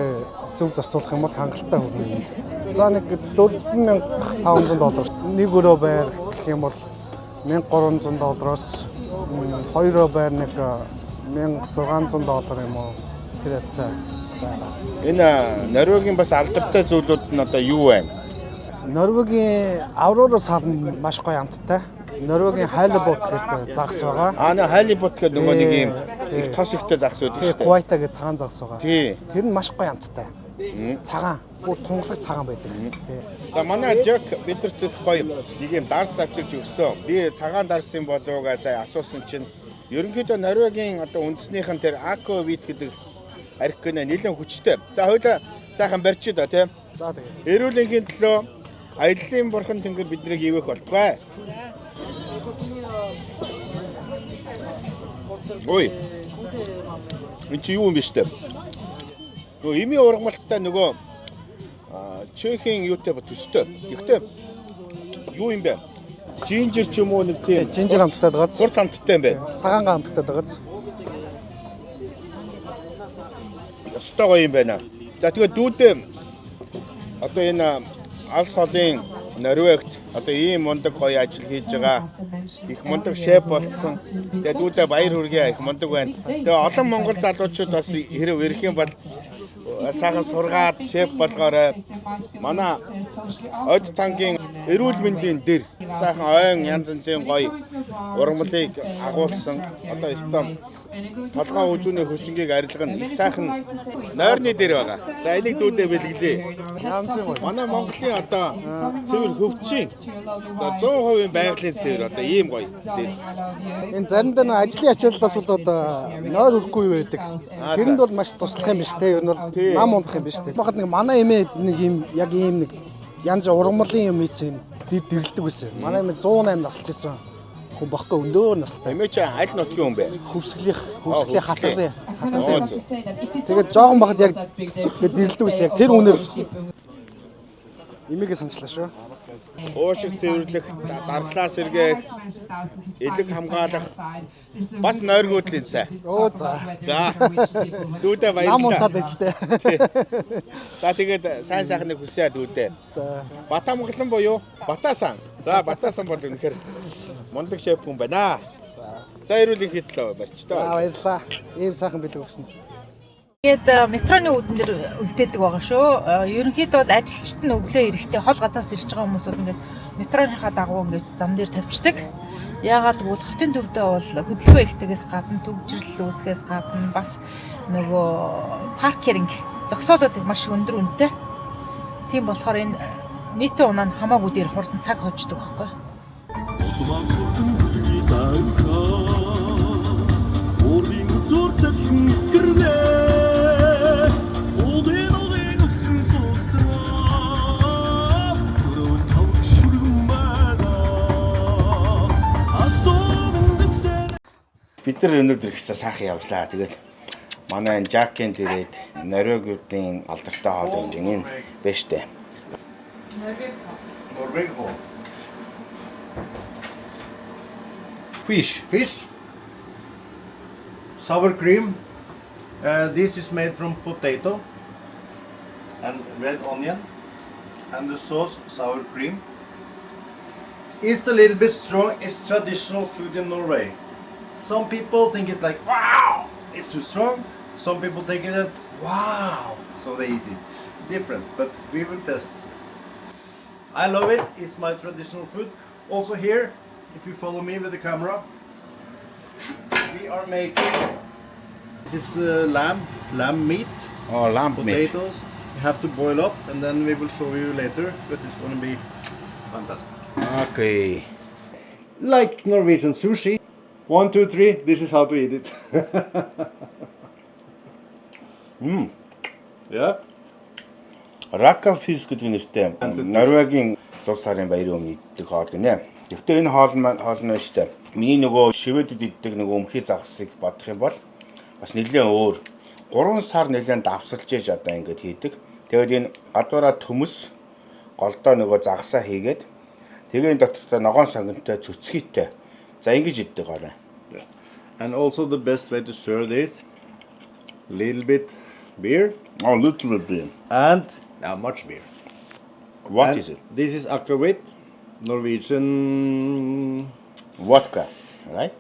зөв зарцуулах юм бол хангалттай хүрнэ. За нэг $4,500 нэг өрөө байр гэх юм бол $1,300-оос 2 өрөө байр нэг $1,600 юм уу тэр цаа байна. Энэ Норвегийн бас алдартай зүйлүүд нь одоо юу байна? Норвегийн Аврора сарн маш гоё амттай. Норвегийн Хайлибот гэдэг загас байгаа. Наа Хайлибот гэдэг нөгөө нэг юм их тос ихтэй загас байдаг шүү дээ. Квайта гэдэг цагаан загас байгаа. Тий. Тэр нь маш гоё амттай. Цагаан, бүр тунгалаг цагаан байдаг. Тий. За манай Жак бидэрт гоё нэг юм дарс авчирч өгсөн. Би цагаан дарсын болоогаа сая асуусан чинь ерөнхийдөө Норвегийн одоо үндэснийх нь тэр Aquavit гэдэг архикнаа нэлээд хүчтэй. За хоёулаа сайхан барьчих доо тий. За тэгээ. Эрүүл энхийн төлөө аяллаа бурхан тэнгэр биднийг ивэх болтугай. Ой. Энэ чи юу юм бэ штэ? Нөгөө ими ургамалтай нөгөө Чехийн юутай ба төстэй. Ихтэй юу юм бэ? Жинжер ч юм уу нэг тийм жинжер амттай дагац. Гурц амттай юм бэ? Цагаан амттай дагац. Өстой гоё юм байна. За тэгээд дүүдээ одоо энэ алс холын Норвегт одоо ийм мундаг гоё ажил хийж байгаа. Их мундаг шеф болсон. Тэгээд дүүдээ баяр хүргэе их мундаг байна. Тэгээд олон монгол залуучууд бас хэрэг ирэх юм бол сайхан сургаад шеф болгоорой. Манай Ойдтангийн эрүүл мэндийн дээр сайхан ойн янз янзын гоё ургамлыг агуулсан. Одоо өстой толгой үзүүний хөшингийг арилгана их сайхан нойрны дээр байгаа. За энийг дүүдээ бэлгэлээ. Манай Монголын одоо цэвэр хөвчийн одоо 100% байгалийн цэвэр одоо ийм гоё. Энэ заримдаа нэг ажлын ачааллаас болоод нойр өрөхгүй байдаг. Тэрэнд бол маш туслах юм биш те. Ер нь бол нам ундах юм биш те. Бахад нэг манай эмээ нэг ийм яг ийм нэг янз ургамлын юм ийцэн дэрлдэг байсан. Манай эмээ 108 насч ирсэн. Хүн баггүй өндөр настай. Эмээ чи аль нутгийн хүн бэ? Хөвсглийн хатгалын. Тэгээд жоохон багт яг дэрлдэг байсан. Яг тэр үнээр эмээгээ санчлаа шүү. Уушиг цэвэрлэх, дархлаа сэргээх, элэг хамгаалах, бас нойргуудлын цай. Оо за. За. Дүүдээ баярлалаа. Нам унтаад ичтэй. За тэгээд сайн сайхныг хүсье дүүдээ. За. Батамгалан буюу Батасан. За Батасан бол үнэхээр мундаг шеф хүн байна. За эрүүл энхийн төлөө барьч тоо. За баярлалаа. Ийм сайхан бэлэг өгсөн. Тэгээд метроны үүдэн дээр үлдээдэг байгаа шүү. Ерөнхийдөө бол ажилчид нь өглөө ирэхдээ хол газраас ирж байгаа хүмүүсүүд ингээд метроныхаа дагуу ингээд зам дээр тавьчихдаг. Яагаад гэвэл хотын төвдөө бол хөдөлгөөн ихтэйгээс гадна төгжрөл үүсгээс гадна бас нөгөө паркинг зогсоолуудыг маш өндөр үнэтэй. Тийм болохоор энэ нийтийн унаа нь хамаагүй дээр хурдан цаг хождог байхгүй. Бид нар өнөөдөр ихсээ сайхан явлаа. Тэгээд манай энэ Жаккенд ирээд Норвегиудын алдартай хоолны энэ байж тээ. Norvego. Fish. Sour cream. This is made from potato and red onion, and the sauce sour cream. It's a little bit strong. It's traditional food in Norway. Some people think it's like, wow, it's too strong. Some people think it, wow, so they eat it. Different, but we will test. I love it. It's my traditional food. Also here, if you follow me with the camera, we are making this is lamb meat, Oh, lamb meat. potatoes. You have to boil up, and then we will show you later. But it's going to be fantastic. Okay. Like Norwegian sushi. 1, 2, 3. This is how to eat it. Yeah. Raka fish гэдэг нэртэй Норвегийн зур сарын баярын өмнө иддэг хоол гинэ. Гэхдээ энэ хоол нь байна шүү дээ. Миний нөгөө шивэдэд иддэг нөгөө өмхий загсыг бодох юм бол бас нэлээд өөр. 3 сар нэлээд давсалж ээж одоо ингэж хийдэг. Тэгээд энэ гадуураа төмөс голдоо нөгөө загсаа хийгээд тэгээд дотортой ногоон сонгонтой цөцгийтэй. За ингэж иддэг гоорой. And also the best way to serve this, little bit beer Oh, little bit beer. and much beer. What And is it? This is akavit, Norwegian. Vodka, right?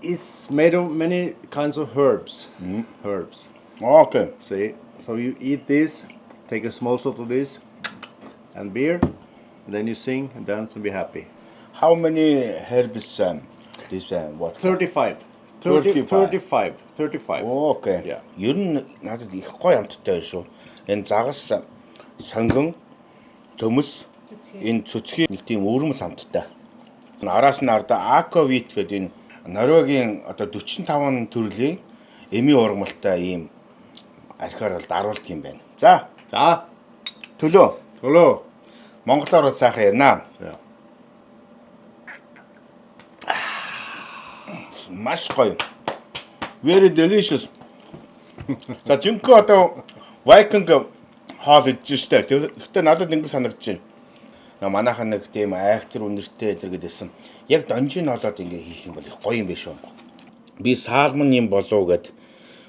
It's made of many kinds of herbs. Herbs. Okay. See, so you eat this, take a small shot of this, and beer, and then you sing and dance and be happy. How many herbs this vodka? 35. 35. 35. Окей. Yeah. Ер нь надад их гоё амттай шүү. Энэ загас сонгон төмөс энэ цөцгийн нэг тийм өвөрмөс амттай. Араас нь ардаа аквавит гэдэг энэ Норвегийн одоо 45 төрлийн эми ургамалтай ийм архиар бол даруулт юм байна. За төлөө. Монголоор бол сайхан ярина. Yeah. Маш гоё. Very delicious. За жинхэнэ одоо Viking хоол идэж штэ. Гэхдээ надад ингэ санагдаж байна. Манайхан нэг тийм айхтар үнэртэй гэдэгсэн. Яг донжин олоод ингэ хийх юм бол их гоё юм биш үү? Би саалман юм болов гэд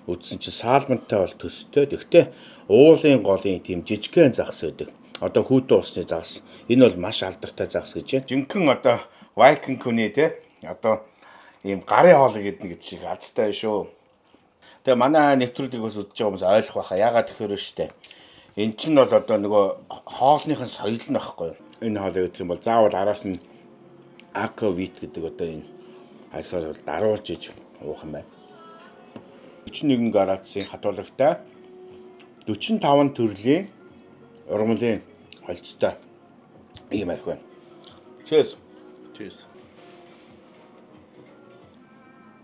үзсэн чи саалмантай бол төстэй. Гэхдээ уулын голын тийм жижигхэн загас байдаг. Одоо хүүтэн усны загас. Энэ бол маш алдартай загас гэж байна. Жинхэнэ одоо Viking хүний те одоо ийм гарын хоол гэдэг нэг шиг азтай шүү. Тэгээ манай нэвтрүүлгийг бас үзэж байгаа хүмүүс ойлгох байхаа. Яагаад тэгэхээр штэ. Эн чинь бол одоо нөгөө хоолныхын соёл нь байхгүй юу? Энэ хоол гэдэг юм бол заавал араас нь аквавит гэдэг одоо энэ архиар бол даруулж иж уух юм байна. 41 градусын хатуулагтай 45 төрлийн ургамлын холцтой ийм архи байна. Cheers.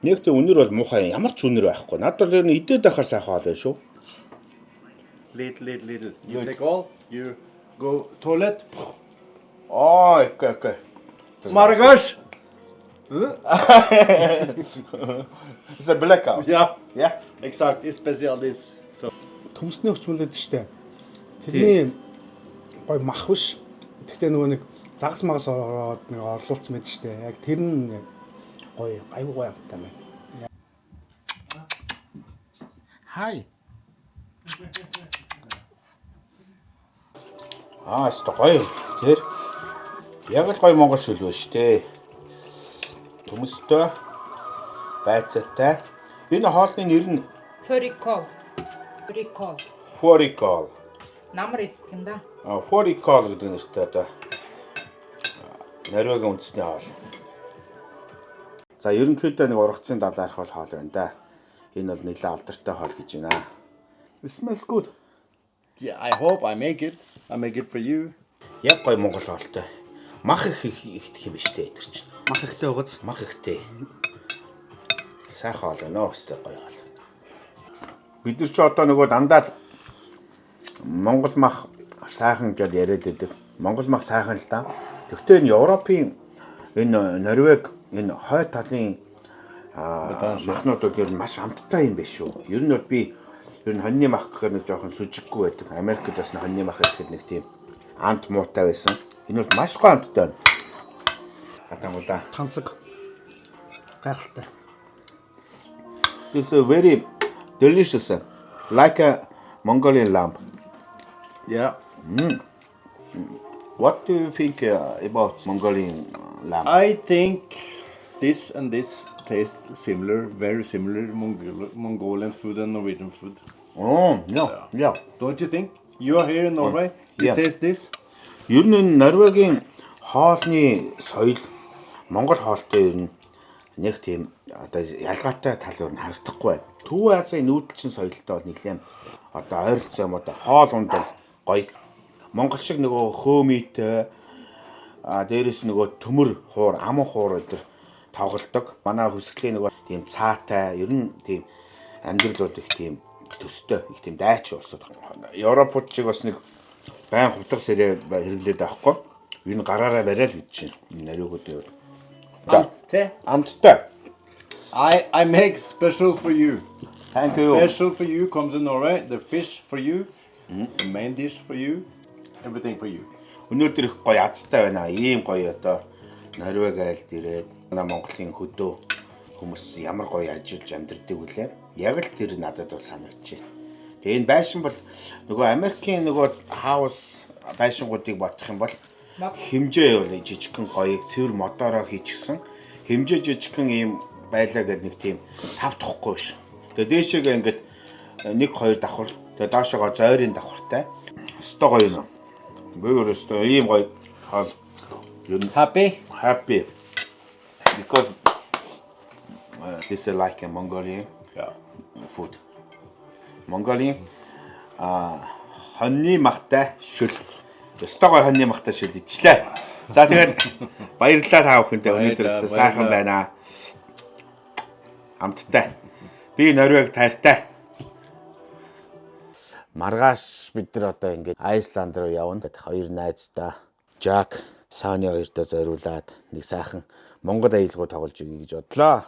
Нэгт өнөр бол муухай ямар ч өнөр байхгүй. Над бол ер нь идээд байхаар сайхан хоол байна шүү. Little. You take all. You go toilet. Okay. Margash. It's a blackout. Yeah. Exakt. It's special this. So. Төмсний өвчмөлөд штэ. Тэрний гой мах биш. Тэгтээ нөгөө нэг загас магас ороод нэг орлуулсан мэт штэ. Яг тэр нь гоё аюу гоё амттай байна. Hi. Аста гоё. Тэр яг л гоё монгол шүл байна штэ. Төмөстэй байцаатай. Энэ хоолны нэр нь Фориков. Recall. Форикол. Намар идэх юм да. Форикол гэдэг нэртэй одоо Норвегийн үндэсний хоол. За ерөнхийдөө нэг ургацын далаарх бол хоол байна да. Энэ бол нэлээд алдартай хоол гэж байна. It smells good. Yeah, I hope I make it. I make it for you. Яг гой монгол хоолтой. Мах их ихтэй юм биш үү тэр чинь. Мах ихтэй угац. Мах ихтэй. Сайхан хоол байна өстэй гоё хоол. Бид нар ч одоо нөгөө дандаа монгол мах сайхан гэж яриад байдаг. Монгол мах сайхан л да. Гэхдээ энэ Европын энэ Норвег энэ хойд талын махнууд бол ер нь маш амттай юм биш үү? Ер нь бол би ер нь хоньны мах гэхээр нэг жоохон сүжиггүй байдаг. Америкт бас хоньны мах гэхэд нэг тийм амт муутай байсан. Энэ бол маш гоё амттай байна. Гатангуулаа. Тансаг гайхалтай. This is very delicious, like a Mongolian lamb. Yeah. What do you think about Mongolian lamb? I think this and this taste similar, very similar Mongolian food and Norwegian food. Oh, yeah. Don't you think? You are here in Norway. You Yeah. taste this. Ер нь Норвегийн хоолны соёл Монгол хоолтой ер нь нэг тийм одоо ялгаатай тал өөр нь харагдахгүй байна. Төв Азийн нүүдэлчин соёлтой бол нэлээд одоо ойролцоо юм одоо хоол унд бол гоё. Монгол шиг нөгөө хөөмийтэй дээрээс нөгөө төмөр хуур, аман хуур өдр тоглолдог. Манай хүсглийн нөгөө тийм цаатай ер нь тийм амьдрал бол их тийм төстэй, их тийм дайч улсууд. Европууд чиг бас нэг байн хутга сэрээ хэрэглээд авахгүй. Энэ гараараа бариад гэж чинь нариугуудын. Амттай. I make special for you. Thank you. Special for you. Come to Norway. The fish for you. The main dish for you. Everything for you. Өнөөдөр их гоё азтай байна. Ийм гоё одоо Норвег айлд ирээд манай Монголын хөдөө хүмүүс ямар гоё ажиллаж амьдэрдэг үлээ. Яг л тэр надад бол санагдчихэ. Тэгээ энэ байшин бол нөгөө Америкийн нөгөө хаус байшингуудыг бодох юм бол хэмжээ бол жижигхэн гоёыг цэвэр модороо хийчихсэн. Хэмжээ жижигхэн ийм байлаа гэдэг нэг тийм тав тохгүй биш. Тэгээ дээшээгээ ингээд 1-2 давхар. Тэгээ доошоогоо зойрын давхартай. Өстой гоё юм. Бөөр өстой ийм гоё хоол. Юу happy. Because this is like a Mongolian food. Mongolian хоньны махтай шүл. Өстой гоё хоньны махтай шүл ичлээ. За тэгээд баярлалаа та бүхэндээ өнөөдөр сайхан байна. Амттай. Би Норвег тайртай. Маргааш бид нар одоо ингээд Айсланд руу явна. Гэт хоёр найзтай Жак, Сааны хоёртой зориулаад нэг сайхан Монгол аялгау тоглож өгье гэж бодлоо.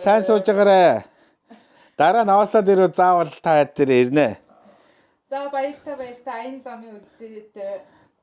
Сайн сууж байгаарэ. Дараа нь аваасаад ирүү заавал та дээр ирнэ. За баяртай аян замын үлдээд